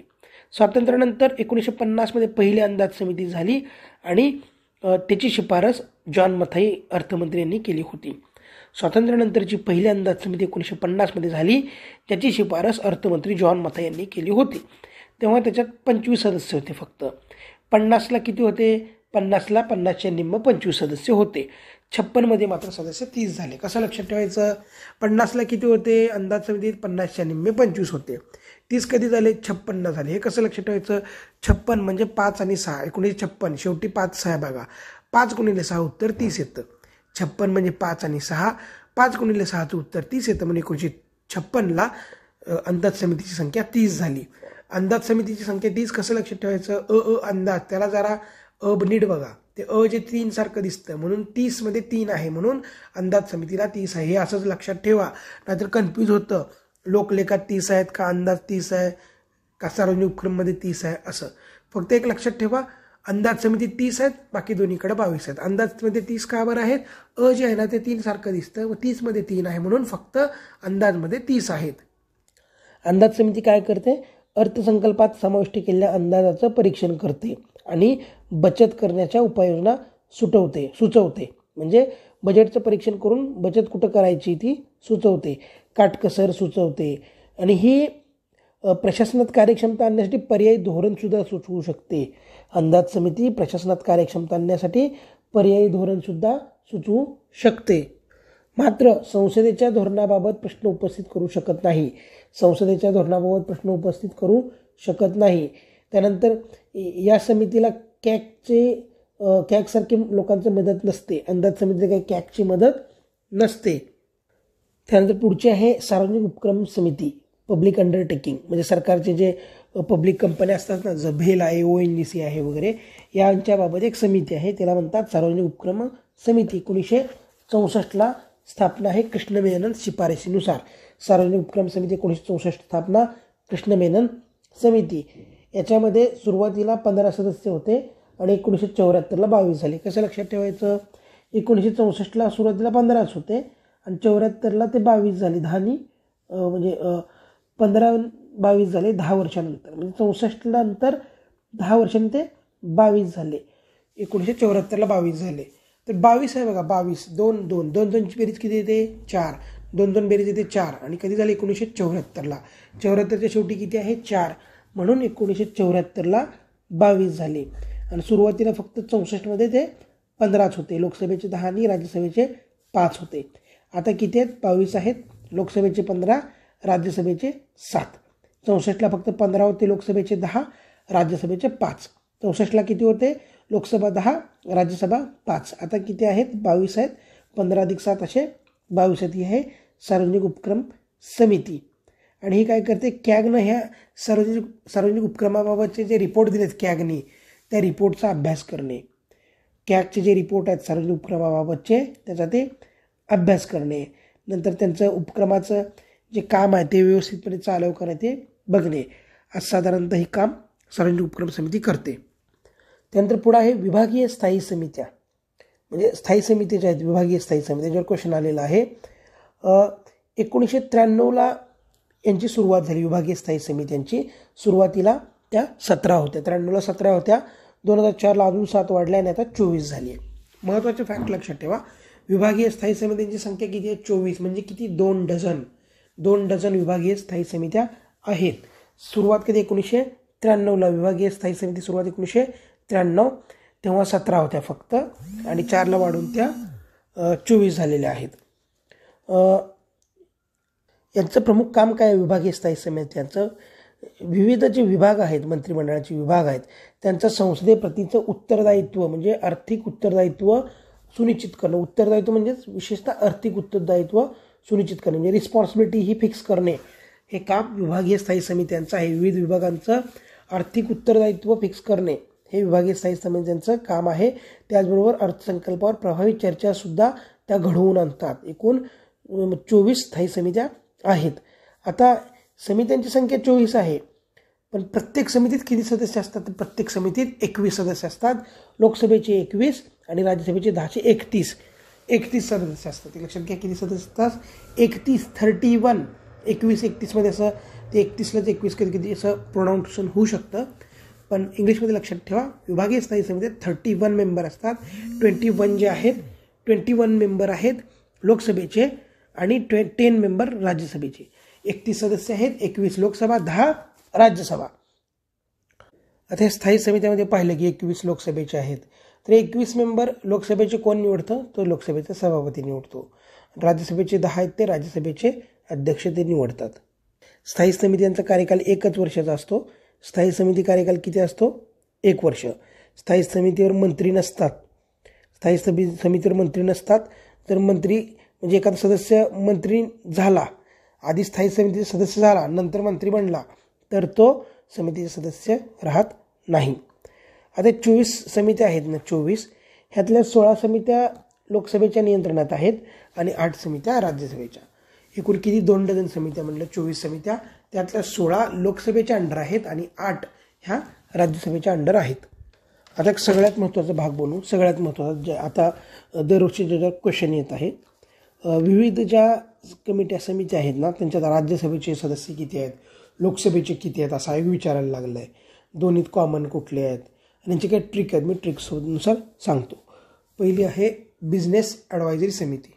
स्वातंत्र्यानंतर 1950मध्ये पहिली अंदाज समिती झाली आणि त्याची शिफारस जॉन मथाई अर्थमंत्री यांनी केली होती. स्वातंत्र्यानंतरची पहिली अंदाज समिती 1950मध्ये झाली, त्याची शिफारस अर्थमंत्री जॉन मथाई यांनी केली होती. तेव्हा त्याच्यात 25 सदस्य होते फक्त. 50ला किती होते? 50ला 50च्या निम्म 25 सदस्य होते. 56मध्ये मात्र सदस्य 30 झाले. कसं लक्षात ठेवायचं? 50ला किती होते अंदाज समितीत? 50च्या निम्मे 25 होते. 30 कधी झाले? 56 झाले. हे कसं लक्षात ठेवायचं? 56 म्हणजे 5 आणि 6, 1956 शेवटी 5 6 बघा. 5 गुणिले 6 उत्तर 30 येतं. 56 म्हणजे 5 आणि 6, 5 गुणिले 6चं उत्तर 30 येतं. म्हणजे 1956ला अंदाज समितीची संख्या 30 झाली. अंदाज समितीची संख्या 30 कसं लक्षात ठेवायचं? अंदाज त्याला जरा नीट बघा, ते जे 3 सारखं दिसतं, म्हणून 30 मध्ये 3 आहे, म्हणून अंदाज समितीला 30 आहे. हे असंच लक्षात ठेवा, नाहीतर कन्फ्यूज होतं. लोकलेखात 30 आहेत का, अंदाज 30 आहे का, सार्वजनिक उपक्रममध्ये 30 आहे, असं. फक्त एक लक्षात ठेवा, अंदाज समितीत 30 आहेत, बाकी दोन्हीकडे 22 आहेत. अंदाजमध्ये 30 का बरं आहेत? जे आहे ना ते 3 सारखं दिसतं व 30 मध्ये 3 आहे, म्हणून फक्त अंदाजमध्ये 30 आहेत. अंदाज समिती काय करते? अर्थसंकल्पात समाविष्ट केलेल्या अंदाजाचं परीक्षण करते आणि बचत करण्याच्या उपाययोजना सुचवते. म्हणजे बजेटचं परीक्षण करून बचत कुठं करायची ती सुचवते, काटकसर सुचवते. आणि ही प्रशासनात कार्यक्षमता आणण्यासाठी पर्यायी धोरणसुद्धा सुचवू शकते. अंदाज समिती प्रशासनात कार्यक्षमता आणण्यासाठी पर्यायी धोरणसुद्धा सुचवू शकते. मात्र संसदेच्या धोरणाबाबत प्रश्न उपस्थित करू शकत नाही. त्यानंतर या समितीला कॅगसारखी लोकांची मदत नसते. अंदाज समितीला काही कॅगची मदत नसते. त्यानंतर पुढचे आहे सार्वजनिक उपक्रम समिती, पब्लिक अंडरटेकिंग. म्हणजे सरकारचे जे पब्लिक कंपन्या असतात ना, भेल आहे, ONGC आहे वगैरे, यांच्याबाबत एक समिती आहे, त्याला म्हणतात सार्वजनिक उपक्रम समिती 1964ला स्थापना आहे कृष्ण मेनन शिफारशीनुसार. सार्वजनिक उपक्रम समिती 1964 स्थापना कृष्ण मेनन समिती. याच्यामध्ये सुरुवातीला 15 सदस्य होते आणि 1974ला 22 झाले. कसं लक्षात ठेवायचं, 1964ला सुरुवातीला 15च होते आणि 74ला ते 22 झाले. 10 म्हणजे 15-22 झाले 10 वर्षानंतर, म्हणजे 64ला नंतर 10 वर्षांनी ते 22 झाले. 1974ला 22 झाले. तर 22 आहे बघा, 22 2 बेरीज किती येते 4, 2 बेरीज येते 4 आणि कधी झाले 1974ला. 74च्या शेवटी किती आहे 4, म्हणून 1974ला 22 झाले. आणि सुरुवातीला फक्त 64मध्ये ते 15च होते. लोकसभेचे 10 आणि राज्यसभेचे 5 होते. आता किती आहेत 22 आहेत. लोकसभेचे 15, राज्यसभेचे 7. 64ला फक्त 15 होते, लोकसभेचे 10, राज्यसभेचे 5. 64ला किती होते, लोकसभा 10, राज्यसभा 5. आता किती आहेत 22 आहेत. 15 अधिक 7 असे 22 आहेत. ही आहे सार्वजनिक उपक्रम समिती. आणि ही काय करते, कॅगनं ह्या सार्वजनिक उपक्रमाबाबतचे जे रिपोर्ट दिलेत कॅगनी, त्या रिपोर्टचा अभ्यास करणे. कॅगचे जे रिपोर्ट आहेत सार्वजनिक उपक्रमाबाबतचे त्याचा ते अभ्यास करणे. नंतर त्यांचं उपक्रमाचं जे काम आहे ते व्यवस्थितपणे चालव करणे ते बघणे. आज साधारणतः हे काम सार्वजनिक उपक्रम समिती करते. त्यानंतर पुढे आहे विभागीय स्थायी समित्या. म्हणजे स्थायी समिती ज्या आहेत विभागीय स्थायी समिती, त्याच्यावर क्वेश्चन आलेला आहे. 1993ला यांची सुरुवात झाली. विभागीय स्थायी समित्यांची सुरुवातीला त्या 17 होत्या. 93ला 17 होत्या. 2004ला अजून 7 वाढल्या आणि आता 24 झाली आहे. महत्त्वाचे फॅक्ट लक्षात ठेवा, विभागीय स्थायी समित्यांची संख्या किती आहे 24, म्हणजे किती 2 डझन विभागीय स्थायी समित्या आहेत. सुरुवात कधी 1993ला विभागीय स्थायी समिती सुरुवात 1993, तेव्हा 17 होत्या फक्त आणि 4ला वाढून त्या 24 झालेल्या आहेत. यांचं प्रमुख काम काय आहे विभागीय स्थायी समित्यांचं, विविध जे विभाग आहेत मंत्रिमंडळाचे विभाग आहेत त्यांचं संसदेप्रतीचं उत्तरदायित्व म्हणजे आर्थिक उत्तरदायित्व सुनिश्चित करणं. उत्तरदायित्व म्हणजेच विशेषतः आर्थिक उत्तरदायित्व सुनिश्चित करणे म्हणजे रिस्पॉन्सिबिलिटी ही फिक्स करणे, हे काम विभागीय स्थायी समित्यांचं आहे. विविध विभागांचं आर्थिक उत्तरदायित्व फिक्स करणे हे विभागीय स्थायी समित्यांचं काम आहे. त्याचबरोबर अर्थसंकल्पावर प्रभावी चर्चासुद्धा त्या घडवून आणतात. एकूण 24 स्थायी समित्या आहेत. आता समित्यांची संख्या 24 आहे, पण प्रत्येक समितीत किती सदस्य असतात, तर प्रत्येक समितीत 21 सदस्य असतात. लोकसभेचे 21 आणि राज्यसभेचे 10चे 31 सदस्य असतात. लक्षात घ्या किती सदस्य असतात 31, 31. 21-31मध्ये असं ते 31लाच 21 कधी असं प्रोनाऊन्सेशन होऊ शकतं, पण इंग्लिशमध्ये लक्षात ठेवा विभागीय स्थायी समितीत 31 मेंबर असतात. 21 जे आहेत 21 मेंबर आहेत लोकसभेचे आणि 10 मेंबर राज्यसभेचे. 31 सदस्य आहेत, 21 लोकसभा, 10 राज्यसभा. आता हे स्थायी समितीमध्ये पाहिलं की 21 लोकसभेचे आहेत, तर 21 मेंबर लोकसभेचे कोण निवडतं, तो लोकसभेचा सभापती निवडतो. राज्यसभेचे 10 आहेत ते राज्यसभेचे अध्यक्ष ते निवडतात. स्थायी समित्यांचा कार्यकाल 1 वर्षाचा असतो. स्थायी समिती कार्यकाल किती असतो 1 वर्ष. स्थायी समितीवर मंत्री नसतात. समितीवर मंत्री नसतात. जर मंत्री म्हणजे एखादा सदस्य मंत्री झाला, आधी स्थायी समितीचा सदस्य झाला, नंतर मंत्री बनला, तर तो समितीचा सदस्य राहत नाही. आता 24 समित्या आहेत ना 24, ह्यातल्या 16 समित्या लोकसभेच्या नियंत्रणात आहेत आणि 8 समित्या राज्यसभेच्या. एकूण किती 2 डझन समित्या म्हणलं 24 समित्या, त्यातल्या 16 लोकसभेच्या अंडर आहेत आणि 8 ह्या राज्यसभेच्या अंडर आहेत. आता एक सगळ्यात महत्त्वाचा भाग बोलू. सगळ्यात महत्त्वाचा जे आता दरवर्षी ज्याच्यावर क्वेश्चन येत आहे, विविध ज्या कमिट्या समित्या आहेत ना त्यांच्यात राज्यसभेचे सदस्य किती आहेत, लोकसभेचे किती आहेत असा एक विचारायला लागला आहे. दोन्हीत कॉमन कुठले आहेत आणि यांचे काही ट्रिक आहेत, मी ट्रिक्सनुसार सांगतो. पहिली आहे बिझनेस ॲडवायझरी समिती.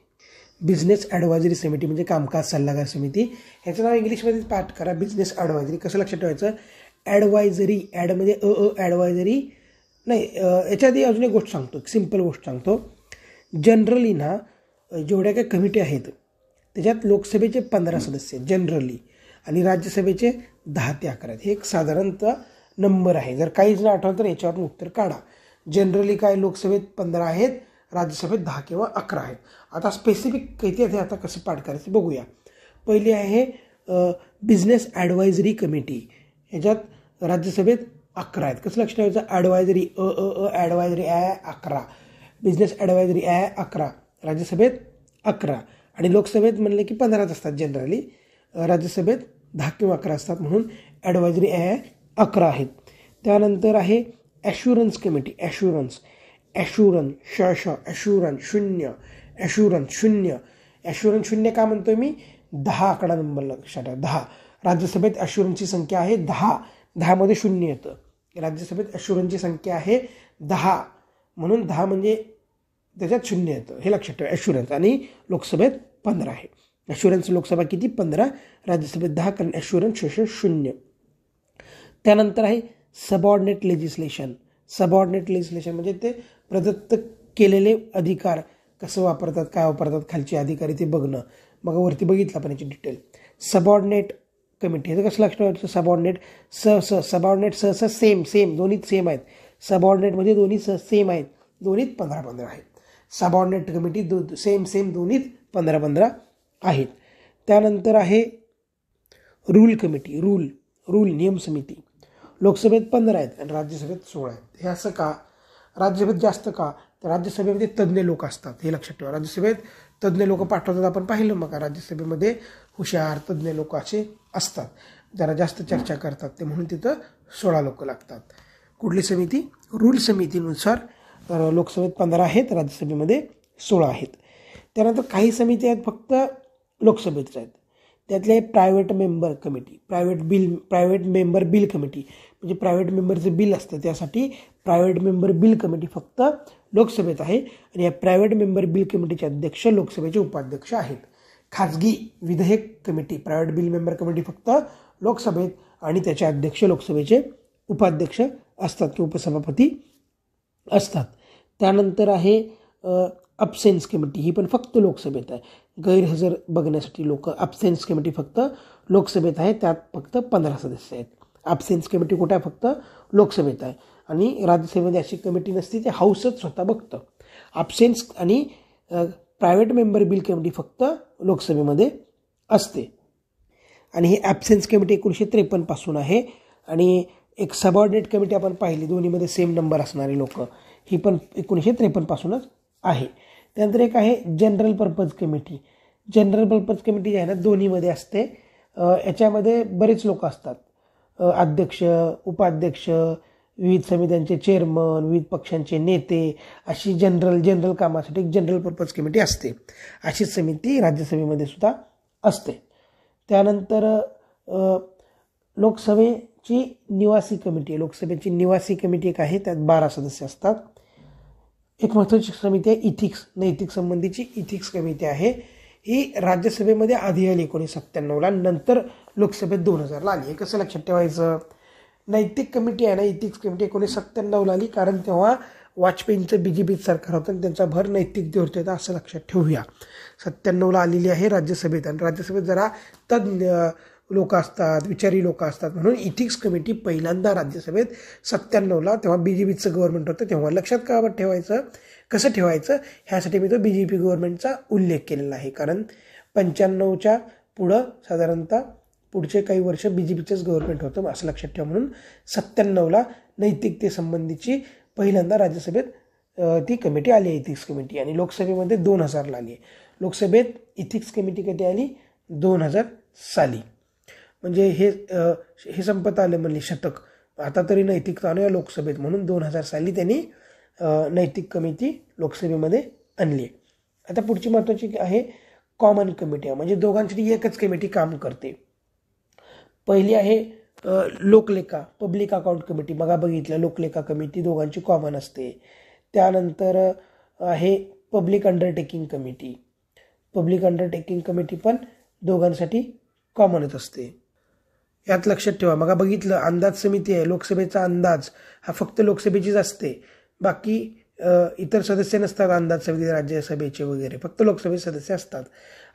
बिझनेस ॲडवायझरी समिती म्हणजे कामकाज सल्लागार समिती. ह्याचं नाव इंग्लिशमध्ये पाठ करा बिझनेस ॲडवायझरी. कसं लक्षात ठेवायचं, ॲडवायझरी ॲड म्हणजे ॲडवायझरी नाही. याच्या आधी अजून एक गोष्ट सांगतो, एक सिम्पल गोष्ट सांगतो. जनरली ना जेवढ्या काही कमिटी आहेत त्याच्यात लोकसभेचे 15 सदस्य जनरली आणि राज्यसभेचे 10 ते 11 आहेत. हे एक साधारणतः नंबर आहे. जर काहीच नाही आठवलं तर याच्यावरून उत्तर काढा. जनरली काय लोकसभेत 15 आहेत, राज्यसभेत 10 किंवा 11 आहेत. आता स्पेसिफिक किती आहेत आता कसं पाठ करायचं बघूया. पहिली आहे बिझनेस ॲडवायझरी कमिटी. ह्याच्यात राज्यसभेत 11 आहेत. कसं लक्ष ठेवायचं, ॲडवायझरी ॲडवायझरी 11, बिझनेस ॲडवायझरी आहे 11, राज्यसभेत 11 आणि लोकसभेत म्हणले की 15च असतात जनरली, राज्यसभेत 10 किंवा 11 असतात, म्हणून ॲडवायझरी आहे 11 आहेत. त्यानंतर आहे ॲश्युरन्स कमिटी. ॲश्युरन्स शून्य शून्य का म्हणतोय मी? 10 आकडा नंबर लक्षात आहे. 10 राज्यसभेत ॲश्युरन्सची संख्या आहे 10. 10मध्ये शून्य येतं. राज्यसभेत ॲश्युरन्सची संख्या आहे 10 म्हणून 10 म्हणजे त्याच्यात शून्य येतं, हे लक्षात ठेवा. ॲश्युरन्स आणि लोकसभेत 15 आहे. ॲश्युरन्स लोकसभा किती? 15, राज्यसभेत 10, कारण ॲश्युरन्स शून्य. त्यानंतर आहे सबऑर्डिनेट लेजिस्लेशन. सबऑर्डिनेट लेजिस्लेशन म्हणजे ते प्रदत्त केलेले अधिकार कसं वापरतात, काय वापरतात, खालचे अधिकारी ते बघणं. मग वरती बघितलं आपण याची डिटेल. सबऑर्डिनेट कमिटी, हे कसं लक्षात ठेवायचं? सबऑर्डिनेट सेम दोन्हीत सेम आहेत. सबऑर्डिनेटमध्ये दोन्ही सेम आहेत, दोन्हीत 15 आहेत. सबऑर्डिनेट कमिटी सेम दोन्हीत 15 आहेत. त्यानंतर आहे रूल कमिटी. रूल नियम समिती. लोकसभेत 15 आहेत आणि राज्यसभेत 16 आहेत. हे असं का? राज्यसभेत जास्त का? तर राज्यसभेमध्ये तज्ज्ञ लोक असतात, हे लक्षात ठेवा. राज्यसभेत तज्ज्ञ लोक पाठवतात, आपण पाहिलं मग राज्यसभेमध्ये हुशार तज्ज्ञ लोक असे असतात, जरा जास्त चर्चा करतात ते, म्हणून तिथं 16 लोक लागतात. कुठली समिती? रूल समितीनुसार लोकसभेत 15 आहेत, राज्यसभेमध्ये 16 आहेत. त्यानंतर काही समिती आहेत फक्त लोकसभेतच आहेत. त्यातले private member committee, private member bill committee, म्हणजे प्रायव्हेट मेंबरचं बिल असतं त्यासाठी प्रायव्हेट मेंबर बिल कमिटी फक्त लोकसभेत आहे. आणि या प्रायव्हेट मेंबर बिल कमिटीचे अध्यक्ष लोकसभेचे उपाध्यक्ष आहेत. खाजगी विधेयक committee, private bill member committee फक्त लोकसभेत आणि त्याचे अध्यक्ष लोकसभेचे उपाध्यक्ष असतात किंवा उपसभापती असतात. त्यानंतर आहे अब्सेन्स कमिटी, ही पण फक्त लोकसभेत आहे. गैरहजर बघण्यासाठी लोक, अब्सेन्स कमिटी फक्त लोकसभेत आहे, त्यात फक्त 15 सदस्य आहेत. अब्सेन्स कमिटी कुठे आहे? फक्त लोकसभेत आहे. आणि राज्यसभेमध्ये अशी कमिटी नसते, ते हाऊसच स्वतः बघतं. अब्सेन्स आणि प्रायव्हेट मेंबर बिल कमिटी फक्त लोकसभेमध्ये असते. आणि ही ॲब्सेन्स कमिटी 1953 पासून आहे. आणि एक सबऑर्डिनेट कमिटी आपण पाहिली, दोन्हीमध्ये सेम नंबर असणारी लोक, ही पण 1953 पासूनच आहे. त्यानंतर एक आहे general purpose committee. General purpose committee जी आहे ना, दोन्हीमध्ये असते. याच्यामध्ये बरेच लोक असतात, अध्यक्ष, उपाध्यक्ष, विविध समित्यांचे चेअरमन, विविध पक्षांचे नेते, अशी जनरल कामासाठी एक जनरल पर्पज कमिटी असते. अशी समिती राज्यसभेमध्ये सुद्धा असते. त्यानंतर लोकसभेची निवासी कमिटी आहे. लोकसभेची निवासी कमिटी एक आहे, त्यात 12 सदस्य असतात. एक महत्त्वाची समिती आहे इथिक्स, नैतिक संबंधीची इथिक्स कमिटी आहे. ही राज्यसभेमध्ये आधी आली 1997ला, नंतर लोकसभेत 2000ला आली. हे कसं लक्षात ठेवायचं? नैतिक कमिटी आहे ना, इथिक्स कमिटी 1997ला आली, कारण तेव्हा वाजपेयींचं BJP सरकार होतं आणि त्यांचा भर नैतिकतेवर होता, असं लक्षात ठेवूया. 97ला आलेली आहे राज्यसभेत. आणि राज्यसभेत जरा तज्ज्ञ लोक असतात, विचारी लोक असतात, म्हणून इथिक्स कमिटी पहिल्यांदा राज्यसभेत 97ला, तेव्हा BJPचं गव्हर्नमेंट होतं तेव्हा. लक्षात का ठेवायचं, कसं ठेवायचं, ह्यासाठी मी तो BJP गव्हर्नमेंटचा उल्लेख केलेला आहे. कारण 95च्या पुढं साधारणतः पुढचे काही वर्ष BJPचंच गव्हर्नमेंट होतं, असं लक्षात ठेवा. म्हणून 97ला नैतिकतेसंबंधीची पहिल्यांदा राज्यसभेत ती कमिटी आली, इथिक्स कमिटी. आणि लोकसभेमध्ये 2000ला आली आहे. लोकसभेत इथिक्स कमिटी कधी आली? 2000 साली. म्हणजे हे संपत आलं म्हणले शतक, आता तरी नैतिकता आणूया लोकसभेत, म्हणून 2000 साली त्यांनी नैतिक कमिटी लोकसभेमध्ये आणली. आता पुढची महत्त्वाची आहे कॉमन कमिटी, म्हणजे दोघांसाठी एकच कमिटी काम करते. पहिली आहे लोकलेखा, पब्लिक अकाउंट कमिटी. मग बघितलं लोकलेखा कमिटी दोघांची कॉमन असते. त्यानंतर आहे public undertaking committee. Public undertaking committee पण दोघांसाठी कॉमनच असते. यात लक्षात ठेवा. मग बघितलं अंदाज समिती आहे, लोकसभेचा अंदाज हा फक्त लोकसभेचीच असते, बाकी इतर सदस्य नसतात अंदाज समिती राज्यसभेचे वगैरे, फक्त लोकसभेचे सदस्य असतात.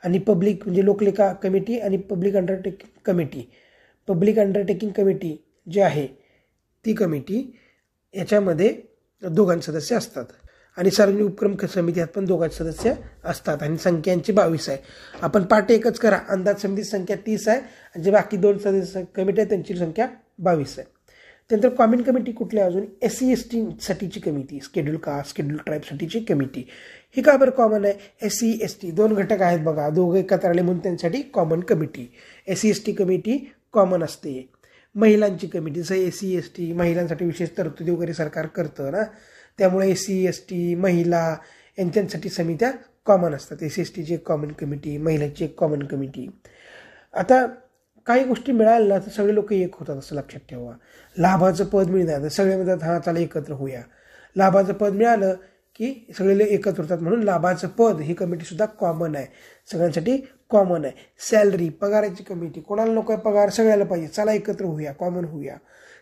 आणि पब्लिक म्हणजे लोकलेखा कमिटी आणि public undertaking committee. Public undertaking committee जी आहे ती कमिटी याच्यामध्ये दोघांचे सदस्य असतात. आणि सार्वजनिक उपक्रम समिती यात पण दोघांचे सदस्य असतात. आणि संख्यांची 22 आहे. आपण पाठ एकच करा, अंदाज समितीची संख्या 30 आहे आणि जे बाकी 2 सदस्य कमिटी आहे त्यांची संख्या 22 आहे. त्यानंतर कॉमन कमिटी कुठल्या अजून SC/ST साठीची कमिटी, शेड्यूल कास्ट शेड्यूल ट्राईबसाठीची कमिटी. ही का बरं कॉमन आहे? SC/ST 2 घटक आहेत बघा, दोघे एकत्र आले म्हणून त्यांच्यासाठी common committee. SC/ST committee common असते. महिलांची कमिटी, जसं SC/ST महिलांसाठी विशेष तरतुदी वगैरे सरकार करतं ना, त्यामुळे SC/ST महिला यांच्यासाठी समित्या कॉमन असतात. SC/STची एक कॉमन कमिटी, महिलांची एक कॉमन कमिटी. आता काही गोष्टी मिळाल्या ना तर सगळे लोक एक होतात असं लक्षात ठेवा. लाभाचं पद मिळणार तर सगळे म्हणतात हां चला एकत्र होऊया. लाभाचं पद मिळालं की सगळे एकत्र होतात म्हणून लाभाचं पद ही कमिटीसुद्धा कॉमन आहे, सगळ्यांसाठी कॉमन आहे. सॅलरी पगाराची कमिटी, कोणाला नको आहे पगार, सगळ्याला पाहिजे, चला एकत्र होऊया, कॉमन होऊया.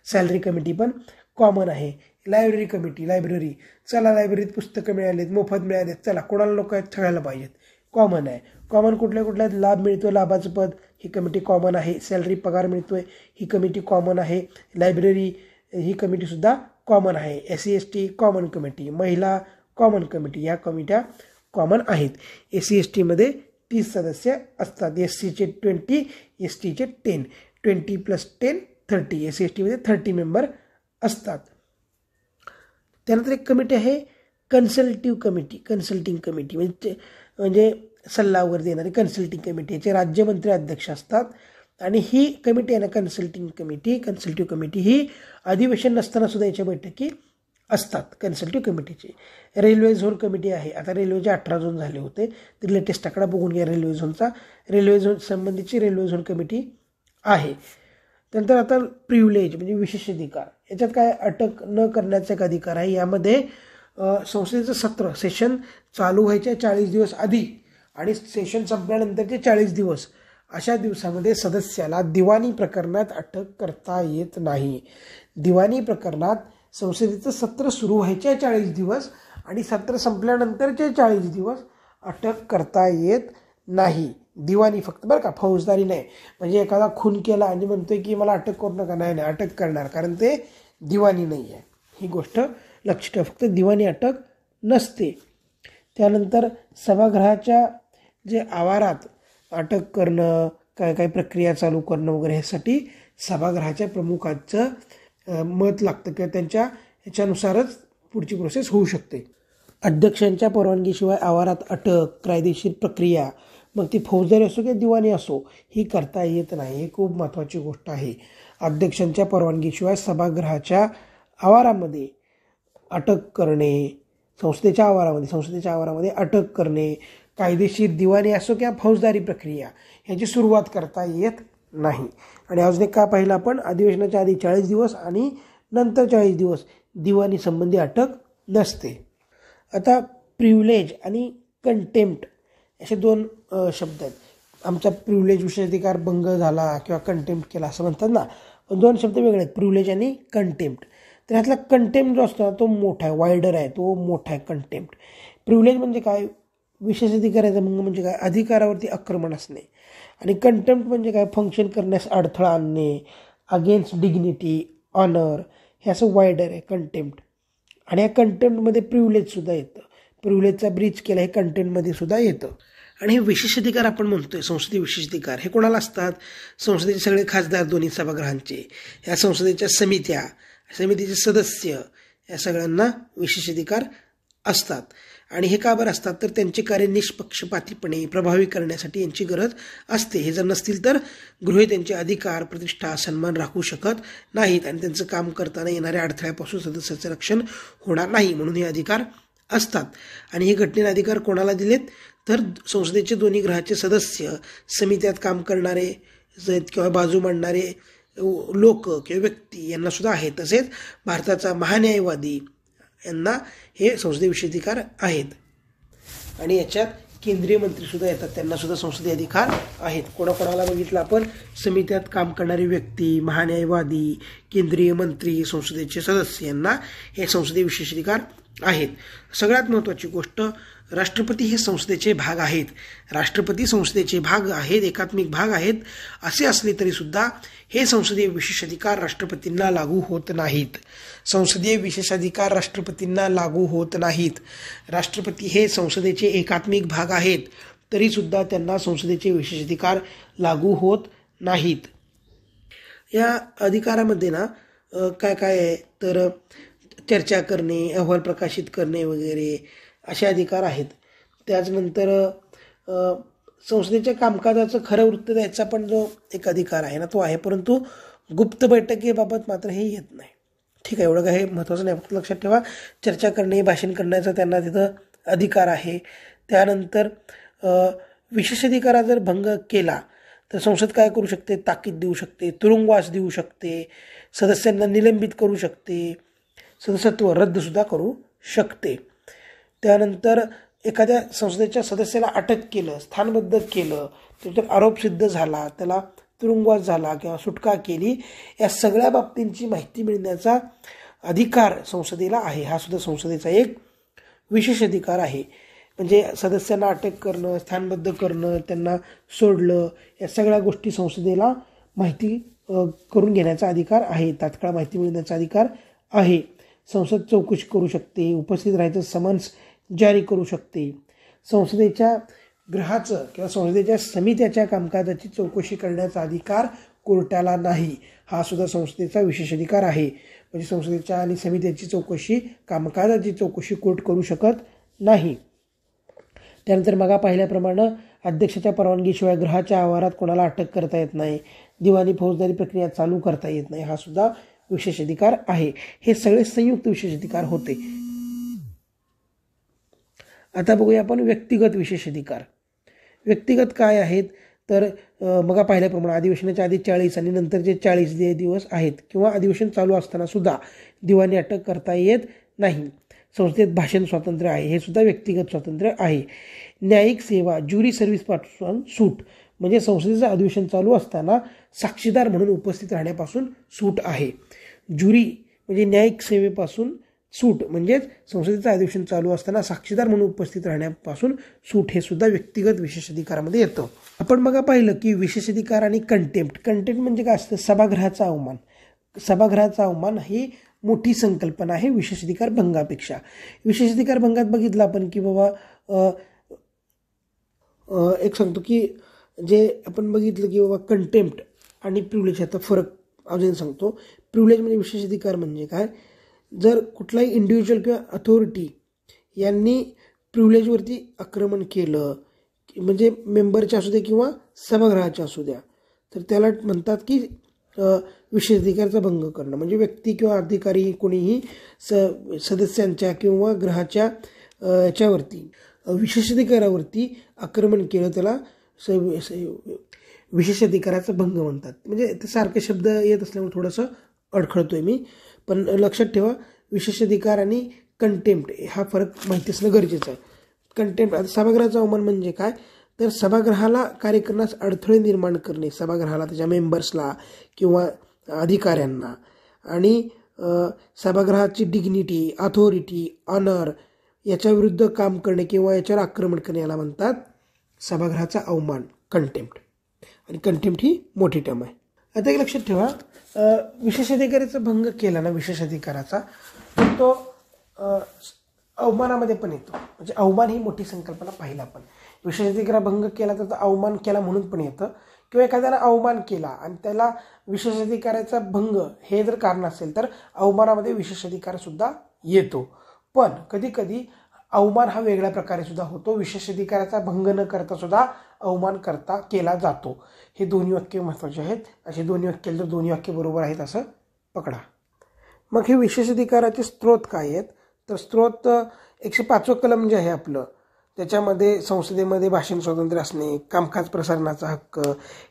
सॅलरी कमिटी पण कॉमन आहे. लायब्ररी कमिटी, लायब्ररी, चला लायब्ररीत पुस्तकं मिळालीत, मोफत मिळालेत, चला कोणाला नको आहेत सगळ्याला पाहिजेत, कॉमन आहे. कॉमन कुठल्या कुठल्या लाभ मिळतो, लाभाचं पद ही कमिटी कॉमन आहे. सॅलरी पगार मिळतोय ही कमिटी कॉमन आहे. लायब्ररी ही कमिटीसुद्धा कॉमन आहे. SC/ST कॉमन कमिटी, महिला कॉमन कमिटी, या कमिट्या कॉमन आहेत. SC/STमध्ये 30 सदस्य असतात. SCचे 20, STचे 10, 20 + 10 30. SC/STमध्ये 30 मेंबर असतात. त्यानंतर एक कमिटी आहे कन्सल्टिव्ह कमिटी, कन्सल्टिंग कमिटी म्हणजे सल्ला वगैरे देणारी कन्सल्टिंग कमिटी. याचे राज्यमंत्री अध्यक्ष असतात. आणि ही कमिटी आहे ना कन्सल्टिव्ह कमिटी ही अधिवेशन नसताना सुद्धा याच्या बैठकी असतात कन्सल्टिव्ह कमिटीची. रेल्वे झोन कमिटी आहे. आता रेल्वेचे 18 झोन झाले होते, तर लेटेस्ट आकडा बघून घ्या रेल्वे झोनचा. रेल्वे झोन संबंधीची रेल्वे झोन कमिटी आहे. त्यानंतर आता प्रिव्हिलेज म्हणजे विशेष अधिकार. याच्यात काय, अटक न करण्याचा एक अधिकार आहे. यामध्ये संसदेचं सत्र सेशन चालू व्हायच्या 40 दिवस आधी आणि सेशन संपल्यानंतरचे 40 दिवस अशा दिवसामध्ये सदस्याला दिवाणी प्रकरणात अटक करता येत नाही. दिवाणी प्रकरणात संसदेचं सत्र सुरू व्हायच्या 40 दिवस आणि सत्र संपल्यानंतरचे 40 दिवस अटक करता येत नाही. दिवाणी फक्त बरं का, फौजदारी नाही. म्हणजे एखादा खून केला आणि म्हणतोय की मला अटक करू नका, नाही अटक करणार, कारण ते दिवाणी नाही आहे. ही गोष्ट लक्षात ठेवा, फक्त दिवाणी अटक नसते. त्यानंतर सभागृहाच्या जे आवारात अटक करणं, काय प्रक्रिया चालू करणं वगैरे ह्यासाठी सभागृहाच्या प्रमुखाचं मत लागतं किंवा त्यांच्या ह्याच्यानुसारच पुढची प्रोसेस होऊ शकते. अध्यक्षांच्या परवानगीशिवाय आवारात अटक, कायदेशीर प्रक्रिया, मग ती फौजदारी असो किंवा दिवाणी असो, ही करता येत नाही. ही खूप महत्त्वाची गोष्ट आहे. अध्यक्षांच्या परवानगीशिवाय सभागृहाच्या आवारामध्ये अटक करणे, संसदेच्या आवारामध्ये अटक करणे, कायदेशीर दिवाणी असो किंवा फौजदारी प्रक्रिया ह्याची सुरुवात करता येत नाही. आणि अजून एक का पाहिलं आपण, अधिवेशनाच्या आधी 40 दिवस आणि नंतर 40 दिवस दिवाणी संबंधी अटक नसते. आता प्रिव्हिलेज आणि कंटेम्प्ट असे 2 शब्द आहेत. आमचा प्रिव्हिलेज विशेषाधिकार भंग झाला किंवा कंटेम्प्ट केला असं म्हणतात ना, पण 2 शब्द वेगळे आहेत, प्रिव्हिलेज आणि कंटेम्प्ट. तर ह्यातला कंटेम्प्ट जो असतो तो मोठा आहे, वायडर आहे, तो मोठा आहे कंटेम्प्ट. प्रिव्हिलेज म्हणजे काय, विशेषाधिकाराचा भंग म्हणजे काय, अधिकारावरती आक्रमण असणे. आणि कंटेम्प्ट म्हणजे काय, फंक्शन करण्यास अडथळा आणणे, अगेन्स्ट डिग्निटी, ऑनर, हे असं वायडर आहे कंटेम्प्ट. आणि या कंटेम्प्टमध्ये प्रिव्हिलेजसुद्धा येतं. प्रिव्हिलेजचा ब्रीच केला हे कंटेम्प्टमध्ये सुद्धा येतं. आणि हे विशेषाधिकार आपण म्हणतोय, संसदीय विशेषाधिकार, हे कोणाला असतात, संसदेचे सगळे खासदार दोन्ही सभागृहांचे, या संसदेच्या समितीचे सदस्य, या सगळ्यांना विशेषाधिकार असतात. आणि हे का बरं असतात, तर त्यांचे कार्य निष्पक्षपातीपणे प्रभावी करण्यासाठी यांची गरज असते. हे जर नसतील तर गृहे त्यांचे अधिकार, प्रतिष्ठा, सन्मान राखू शकत नाहीत आणि त्यांचं काम करताना येणाऱ्या अडथळ्यापासून सदस्याचं रक्षण होणार नाही, म्हणून हे अधिकार असतात. आणि हे घटनेने अधिकार कोणाला दिलेत, तर संसदेचे दोन्ही गृहाचे सदस्य, समित्यात काम करणारे किंवा बाजू मांडणारे लोक किंवा व्यक्ती यांना सुद्धा आहे. तसेच भारताचा महान्यायवादी यांना हे संसदीय विशेषाधिकार आहेत. आणि याच्यात केंद्रीय मंत्रीसुद्धा येतात, त्यांना सुद्धा संसदीय अधिकार आहेत. कोणाकोणाला बघितलं आपण, समित्यात काम करणारी व्यक्ती, महान्यायवादी, केंद्रीय मंत्री, संसदेचे सदस्य यांना हे संसदीय विशेषाधिकार आहेत. सगळ्यात महत्त्वाची गोष्ट, राष्ट्रपती हे संसदेचे भाग आहेत. राष्ट्रपती संसदेचे भाग आहेत, एकात्मिक भाग आहेत. असे असले तरी सुद्धा हे संसदीय विशेषाधिकार राष्ट्रपतींना लागू होत नाहीत. संसदीय विशेषाधिकार राष्ट्रपतींना लागू होत नाहीत. राष्ट्रपती हे संसदेचे एकात्मिक भाग आहेत, तरीसुद्धा त्यांना संसदेचे विशेषाधिकार लागू होत नाहीत. या अधिकारामध्ये ना काय काय आहे तर चर्चा करणे, अहवाल प्रकाशित करणे वगैरे असे अधिकार आहेत. त्याचनंतर संसदेच्या कामकाजाचं खरं वृत्त द्यायचा पण जो एक अधिकार आहे ना तो आहे, परंतु गुप्त बैठकीबाबत मात्र हे येत नाही. ठीक आहे, एवढं काही महत्त्वाचं नाही. फक्त लक्षात ठेवा, चर्चा करणे, भाषण करण्याचा त्यांना तिथं अधिकार आहे. त्यानंतर विशेष अधिकार जर भंग केला तर संसद काय करू शकते, ताकीद देऊ शकते, तुरुंगवास देऊ शकते, सदस्यांना निलंबित करू शकते, सदस्यत्व रद्दसुद्धा करू शकते. त्यानंतर एखाद्या संसदेच्या सदस्याला अटक केलं, स्थानबद्ध केलं, त्याच्यावर आरोप सिद्ध झाला, त्याला तुरुंगवास झाला किंवा सुटका केली, या सगळ्या बाबतींची माहिती मिळण्याचा अधिकार संसदेला आहे. हा सुद्धा संसदेचा एक विशेष अधिकार आहे. म्हणजे सदस्यांना अटक करणं, स्थानबद्ध करणं, त्यांना सोडलं, या सगळ्या गोष्टी संसदेला माहिती करून घेण्याचा अधिकार आहे, तात्काळ माहिती मिळण्याचा अधिकार आहे. संसद चौकशी करू शकते, उपस्थित राहायचं समन्स जारी करू शकते. संसदेच्या गृहाचं किंवा संसदेच्या समित्याच्या कामकाजाची चौकशी करण्याचा अधिकार कोर्टाला नाही. हा सुद्धा संसदेचा विशेष अधिकार आहे. म्हणजे संसदेच्या आणि समित्याची चौकशी, कामकाजाची चौकशी कोर्ट करू शकत नाही. त्यानंतर मग पाहिल्याप्रमाणे अध्यक्षाच्या परवानगीशिवाय गृहाच्या आवारात कोणाला अटक करता येत नाही, दिवाणी फौजदारी प्रक्रिया चालू करता येत नाही. हा सुद्धा विशेष अधिकार आहे. हे सगळे संयुक्त विशेष अधिकार होते. आता बघूया आपण व्यक्तिगत विशेष अधिकार. व्यक्तिगत काय आहेत तर मग पाहिल्याप्रमाणे अधिवेशनाच्या आधी 40 आणि नंतरचे 40 दिवस आहेत किंवा अधिवेशन चालू असताना सुद्धा दिवाणी अटक करता येत नाही. संसदेत भाषण स्वातंत्र्य आहे, हे सुद्धा व्यक्तिगत स्वातंत्र्य आहे. न्यायिक सेवा, ज्युरी सर्व्हिसपासून सूट, म्हणजे संसदेचं अधिवेशन चालू असताना साक्षीदार म्हणून उपस्थित राहण्यापासून सूट आहे. ज्युरी म्हणजे न्यायिक सेवेपासून सूट, म्हणजेच संसदेचं अधिवेशन चालू असताना साक्षीदार म्हणून उपस्थित राहण्यापासून सूट, हे सुद्धा व्यक्तिगत विशेष अधिकारामध्ये येतं. आपण मग पाहिलं की विशेष अधिकार आणि कंटेम्प्ट म्हणजे काय असतं, सभागृहाचा अवमान. सभागृहाचा अवमान ही मोठी संकल्पना आहे विशेष अधिकार भंगापेक्षा. विशेष अधिकार भंगात बघितलं आपण की बाबा एक सांगतो की जे आपण बघितलं की बाबा कंटेम्प्ट आणि प्रिव्हिलेज याचा फरक अजून सांगतो. प्रिव्हिलेज म्हणजे विशेष अधिकार म्हणजे काय, जर कुठलाही इंडिव्हिज्युअल किंवा अथॉरिटी यांनी प्रिव्हिलेजवरती आक्रमण केलं, म्हणजे मेंबरच्या असू द्या किंवा सभागृहाच्या असू द्या, तर त्याला म्हणतात की विशेष अधिकाराचा भंग करणं. म्हणजे व्यक्ती किंवा अधिकारी कोणीही सदस्यांच्या किंवा ग्रहाच्या याच्यावरती विशेष अधिकारावरती आक्रमण केलं त्याला विशेष अधिकाराचा भंग म्हणतात. म्हणजे ते सारखे शब्द येत असल्यामुळे थोडंसं अडखळतोय मी, पण लक्षात ठेवा विशेष अधिकार आणि कंटेम्प्ट हा फरक माहिती असणं गरजेचं आहे. कंटेम्प्ट, आता सभागृहाचा अवमान म्हणजे काय, तर सभागृहाला कार्य करण्यास अडथळे निर्माण करणे, सभागृहाला त्याच्या मेंबर्सला किंवा अधिकाऱ्यांना, आणि सभागृहाची डिग्निटी, अथॉरिटी, ऑनर याच्या विरुद्ध काम करणे किंवा याच्यावर आक्रमण करणे याला म्हणतात सभागृहाचा अवमान, कंटेम्प्ट. आणि कंटेम्प्ट ही मोठी टर्म आहे. आता एक लक्षात ठेवा, विशेष अधिकाराचा भंग केला ना विशेष अधिकाराचा, तर तो अवमानामध्ये पण येतो. म्हणजे अवमान ही मोठी संकल्पना पाहिला आपण. विशेष अधिकार भंग केला तर अवमान केला म्हणून पण येतं, किंवा एखाद्याला अवमान केला आणि त्याला विशेष अधिकाराचा भंग हे जर कारण असेल तर अवमानामध्ये विशेष अधिकार सुद्धा येतो. पण कधी कधी अवमान हा वेगळ्या प्रकारे सुद्धा होतो. विशेष अधिकाराचा भंग न करता सुद्धा अवमान केला जातो. हे दोन्ही वाक्य महत्त्वाचे आहेत. असे दोन्ही वाक्य जर दोन्ही वाक्य बरोबर आहेत असं पकडा. मग हे विशेष अधिकाराचे स्रोत काय आहेत, तर स्रोत 105 कलम जे आहे आपलं, त्याच्यामध्ये संसदेमध्ये भाषण स्वातंत्र्य असणे, कामकाज प्रसारणाचा हक्क,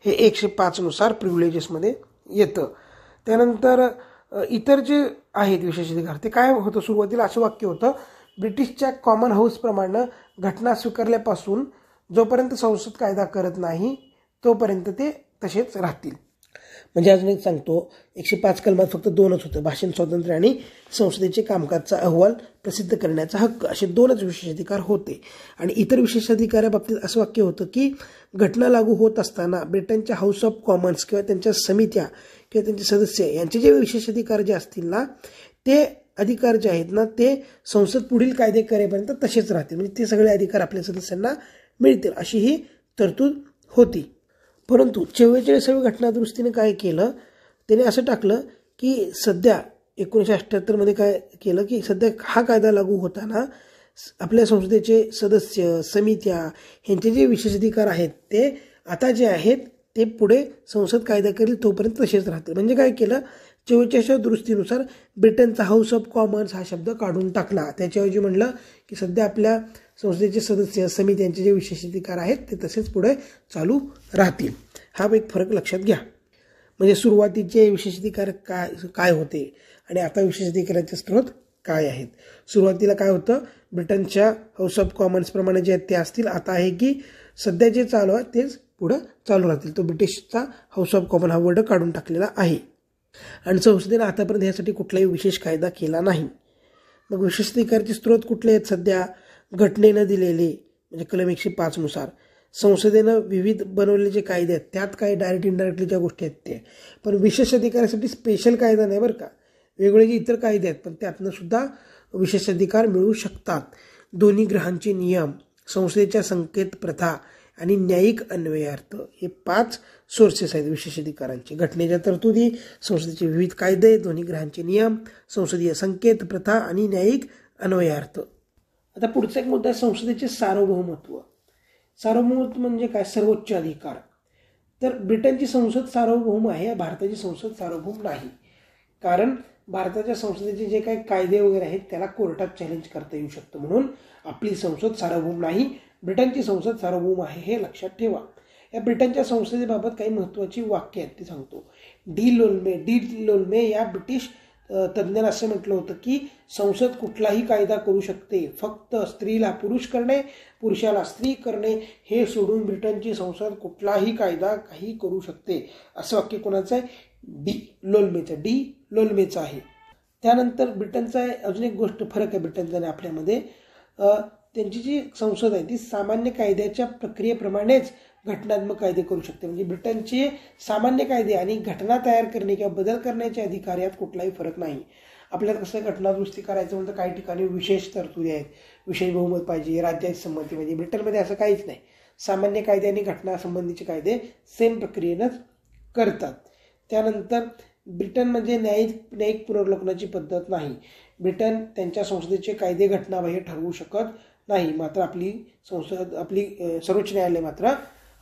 हे 105 नुसार प्रिव्हिलेजेसमध्ये येतं. त्यानंतर इतर जे आहेत विशेष अधिकार, ते काय होतं, सुरुवातीला असं वाक्य होतं, ब्रिटिशच्या कॉमन हाऊसप्रमाणे घटना स्वीकारल्यापासून जोपर्यंत संसद कायदा करत नाही तोपर्यंत ते तसेच राहतील. म्हणजे अजून एक सांगतो, 105 कलमात फक्त 2च होतं, भाषण स्वातंत्र्य आणि संसदेचे कामकाजचा अहवाल प्रसिद्ध करण्याचा हक्क, असे 2च विशेष अधिकार होते. आणि इतर विशेष अधिकाराबाबतीत असं वाक्य होतं की घटना लागू होत असताना ब्रिटनच्या हाऊस ऑफ कॉमन्स किंवा त्यांच्या समित्या किंवा त्यांचे सदस्य यांचे जे विशेष अधिकार जे असतील ना, ते अधिकार जे आहेत ना ते संसद पुढील कायदे करेपर्यंत तसेच राहतील. म्हणजे ते सगळे अधिकार आपल्या सदस्यांना मिळतील अशी ही तरतूद होती. परंतु 44व्या घटनादुरुस्तीने काय केलं, त्याने असं टाकलं की सध्या 1978 काय केलं की सध्या हा कायदा लागू होताना आपल्या संसदेचे सदस्य समित्या ह्यांचे जे विशेषाधिकार आहेत ते आता जे आहेत ते पुढे संसद कायदा करेल तोपर्यंत तसेच राहतील. म्हणजे काय केलं, 44व्या दुरुस्तीनुसार ब्रिटनचा हाऊस ऑफ कॉमन्स हा शब्द काढून टाकला. त्याच्याऐवजी म्हणलं की सध्या आपल्या संसदेचे सदस्य समित्यांचे जे विशेषाधिकार आहेत ते तसेच पुढे चालू राहतील. हा एक फरक लक्षात घ्या. म्हणजे सुरुवातीचे विशेषाधिकार काय होते आणि आता विशेषाधिकाराचे स्रोत काय आहेत. सुरुवातीला काय होतं, ब्रिटनच्या हाऊस ऑफ कॉमन्स प्रमाणे जे आहेत ते असतील. आता आहे की सध्या जे चालू आहे तेच पुढं चालू राहतील. तो ब्रिटिशचा हाऊस ऑफ कॉमन हा वर्ड काढून टाकलेला आहे आणि संसदेने आतापर्यंत यासाठी कुठलाही विशेष कायदा केला नाही. मग विशेषाधिकाराचे स्रोत कुठले आहेत, सध्या घटनेनं दिलेले म्हणजे कलम 105 नुसार संसदेनं विविध बनवलेले जे कायदे आहेत त्यात काही डायरेक्ट इनडायरेक्टली ज्या गोष्टी आहेत ते. पण विशेष अधिकारासाठी स्पेशल कायदा नाही बरं का, वेगवेगळे जे इतर कायदे आहेत पण त्यातनं सुद्धा विशेषाधिकार मिळू शकतात. दोन्ही ग्रहांचे नियम, संसदेच्या संकेत प्रथा आणि न्यायिक अन्वयार्थ हे 5 सोर्सेस आहेत विशेषाधिकारांचे. घटनेच्या तरतुदी, संसदेचे विविध कायदे, दोन्ही ग्रहांचे नियम, संसदीय संकेत प्रथा आणि न्यायिक अन्वयार्थ. आता पुढचा एक मुद्दा आहे संसदेचे सार्वभौमत्व. सार्वभौमत्व म्हणजे काय, सर्वोच्च अधिकार. तर ब्रिटनची संसद सार्वभौम आहे, भारताची संसद सार्वभौम नाही. कारण भारताच्या संसदेचे जे काही कायदे वगैरे आहेत त्याला कोर्टात चॅलेंज करता येऊ शकतं, म्हणून आपली संसद सार्वभौम नाही, ब्रिटनची संसद सार्वभौम आहे हे लक्षात ठेवा. या ब्रिटनच्या संसदेबाबत काही महत्त्वाची वाक्य आहेत ते सांगतो. डी लोल्मे या ब्रिटिश तज्ज्ञांनी असं म्हटलं होतं की संसद कुठलाही कायदा करू शकते, फक्त स्त्रीला पुरुष करणे, पुरुषाला स्त्री करणे हे सोडून ब्रिटनची संसद कुठलाही कायदा काही करू शकते. असं वाक्य कोणाचं आहे, डी लोल्मेचं आहे. त्यानंतर ब्रिटनचा अजून एक गोष्ट फरक आहे ब्रिटनचा आणि आपल्यामध्ये, त्यांची जी संसद आहे ती सामान्य कायद्याच्या प्रक्रियेप्रमाणेच घटनात्मक कायदे करू शकते. म्हणजे ब्रिटनचे सामान्य कायदे आणि घटना तयार करणे किंवा बदल करण्याचे अधिकार यात कुठलाही फरक नाही. आपल्याला कसं घटना दुरुस्ती करायचं म्हणतं काही ठिकाणी विशेष तरतुदी आहेत, विशेष बहुमत पाहिजे, राज्याची संमती पाहिजे. ब्रिटनमध्ये असं काहीच नाही. सामान्य कायदे आणि घटनासंबंधीचे कायदे सेम प्रक्रियेनंच करतात. त्यानंतर ब्रिटन म्हणजे न्यायिक पुनर्वलोकनाची पद्धत नाही. ब्रिटन त्यांच्या संसदेचे कायदे घटनाबाह्य ठरवू शकत नाही, मात्र आपली सर्वोच्च न्यायालय मात्र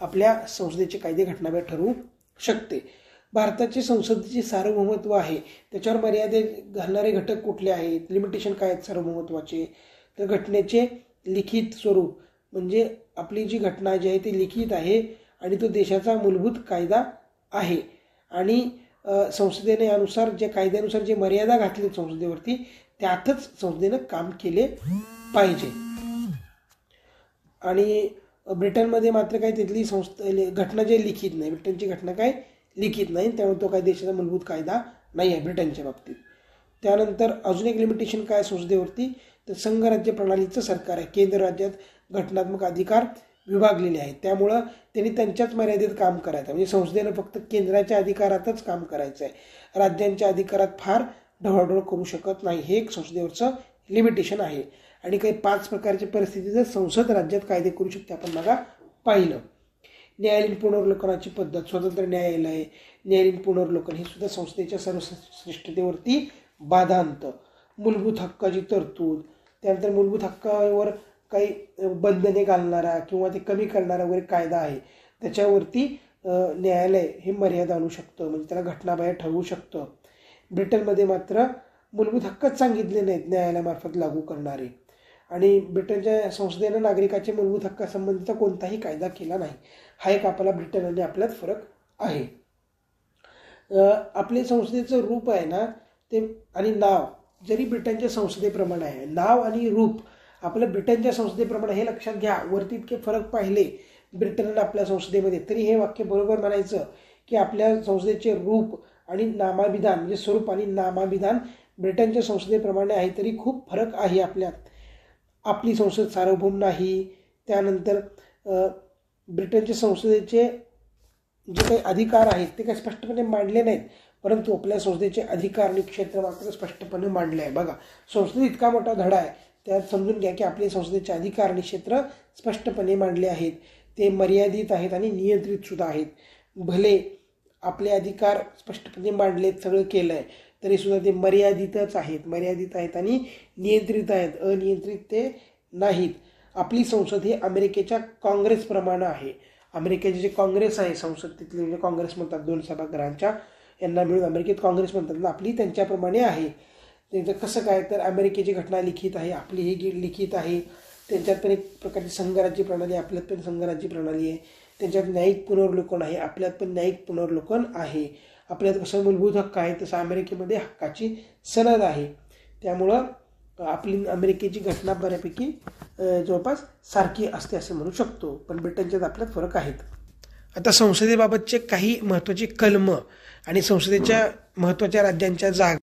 आपल्या संसदेचे कायदे घटनाबाह्य ठरवू शकते. भारताचे संसदेचे सार्वभौमत्व आहे, त्याच्यावर मर्यादे घालणारे घटक कुठले आहेत, लिमिटेशन काय आहेत सार्वभौमत्वाचे. तर घटनेचे लिखित स्वरूप म्हणजे आपली जी घटना जी आहे ती लिखित आहे आणि तो देशाचा मूलभूत कायदा आहे आणि संसदेने यानुसार जे कायद्यानुसार जे मर्यादा घातली संसदेवरती त्यातच संसदेनं काम केले पाहिजे. आणि ब्रिटनमध्ये मात्र काही तिथली घटना जे लिखित नाही, ब्रिटनची घटना काय लिखित नाही, त्यामुळे तो काही देशाचा मूलभूत कायदा नाही आहे ब्रिटनच्या बाबतीत. त्यानंतर अजून एक लिमिटेशन काय संसदेवरती, तर संघराज्य प्रणालीचं सरकार आहे, केंद्र राज्यात घटनात्मक अधिकार विभागलेले आहेत, त्यामुळं त्यांनी त्यांच्याच मर्यादेत काम करायचं. म्हणजे संसदेनं फक्त केंद्राच्या अधिकारातच काम करायचं आहे, राज्यांच्या अधिकारात फार ढवळाढवळ करू शकत नाही. हे एक संसदेवरचं लिमिटेशन आहे. आणि काही 5 प्रकारच्या परिस्थितीत संसद राज्यात कायदे करू शकते, आपण मागा पाहिलं. न्यायालयीन पुनर्वलोकनाची पद्धत, स्वतंत्र न्यायालय, न्यायालयीन पुनर्वलोकन हे सुद्धा संसदेच्या सर्वश्रेष्ठतेवरती बाधा आणतं. मूलभूत हक्काची तरतूद, त्यानंतर मूलभूत हक्कावर काही बंधने घालणारा किंवा ते कमी करणारा वगैरे कायदा आहे त्याच्यावरती न्यायालय हे मर्यादा आणू शकतं, म्हणजे त्याला घटनाबाह्य ठरवू शकतं. ब्रिटनमध्ये मात्र मूलभूत हक्कच सांगितले नाहीत न्यायालयामार्फत लागू करणारे. आणि ब्रिटनच्या संसदेनं नागरिकाच्या मूलभूत हक्कासंबंधीचा कोणताही कायदा केला नाही. हा एक आपला ब्रिटन आणि आपल्यात फरक आहे. आपले संसदेचं रूप आहे ना ते आणि नाव जरी ब्रिटनच्या संसदेप्रमाणे आहे, नाव आणि रूप आपलं ब्रिटनच्या संसदेप्रमाणे हे लक्षात घ्या. वरती इतके फरक पाहिले ब्रिटन आणि आपल्या संसदेमध्ये, तरी हे वाक्य बरोबर म्हणायचं की आपल्या संसदेचे रूप आणि नामाभिधान म्हणजे स्वरूप आणि नामाभिधान ब्रिटनच्या संसदेप्रमाणे आहे, तरी खूप फरक आहे आपल्यात. आपली संसद सार्वभौम नाही. त्यानंतर ब्रिटनच्या संसदेचे जे काही अधिकार आहेत ते काही स्पष्टपणे मांडले नाहीत, परंतु आपल्या संसदेचे अधिकार आणि क्षेत्र मात्र स्पष्टपणे मांडले आहे. बघा, संसदेत इतका मोठा धडा आहे, त्यात समजून घ्या की आपले संसदेचे अधिकार आणि क्षेत्र स्पष्टपणे मांडले आहेत, ते मर्यादित आहेत आणि नियंत्रित सुद्धा आहेत. भले आपले अधिकार स्पष्टपणे मांडलेत, सगळं केलं आहे, तरीसुद्धा ते मर्यादितच आहेत आणि नियंत्रित आहेत, अनियंत्रित ते नाहीत. आपली संसद ही अमेरिकेच्या काँग्रेसप्रमाणे आहे. अमेरिकेचे जे काँग्रेस आहे, संसद तिथले म्हणजे काँग्रेस म्हणतात 2 सभागृहांच्या, यांना मिळून अमेरिकेत काँग्रेस म्हणतात ना, आपली त्यांच्याप्रमाणे आहे. त्यांचं कसं काय तर अमेरिकेची घटना लिखित आहे, आपली ही लिखित आहे. त्यांच्यात पण एक प्रकारची संघराज्य प्रणाली, आपल्यात पण संघराज्य प्रणाली आहे. त्यांच्यात न्यायिक पुनर्वलोकन आहे, आपल्यात पण न्यायिक पुनर्वलोकन आहे. आपल्यात कसं मूलभूत हक्क आहे तसं अमेरिकेमध्ये हक्काची सनद आहे. त्यामुळं आपली अमेरिकेची घटना बऱ्यापैकी जवळपास सारखी असते असं म्हणू शकतो. पण ब्रिटनच्यात आपल्यात फरक आहेत. आता संसदेबाबतचे काही महत्त्वाचे कलम आणि संसदेच्या महत्त्वाच्या राज्यांच्या जागा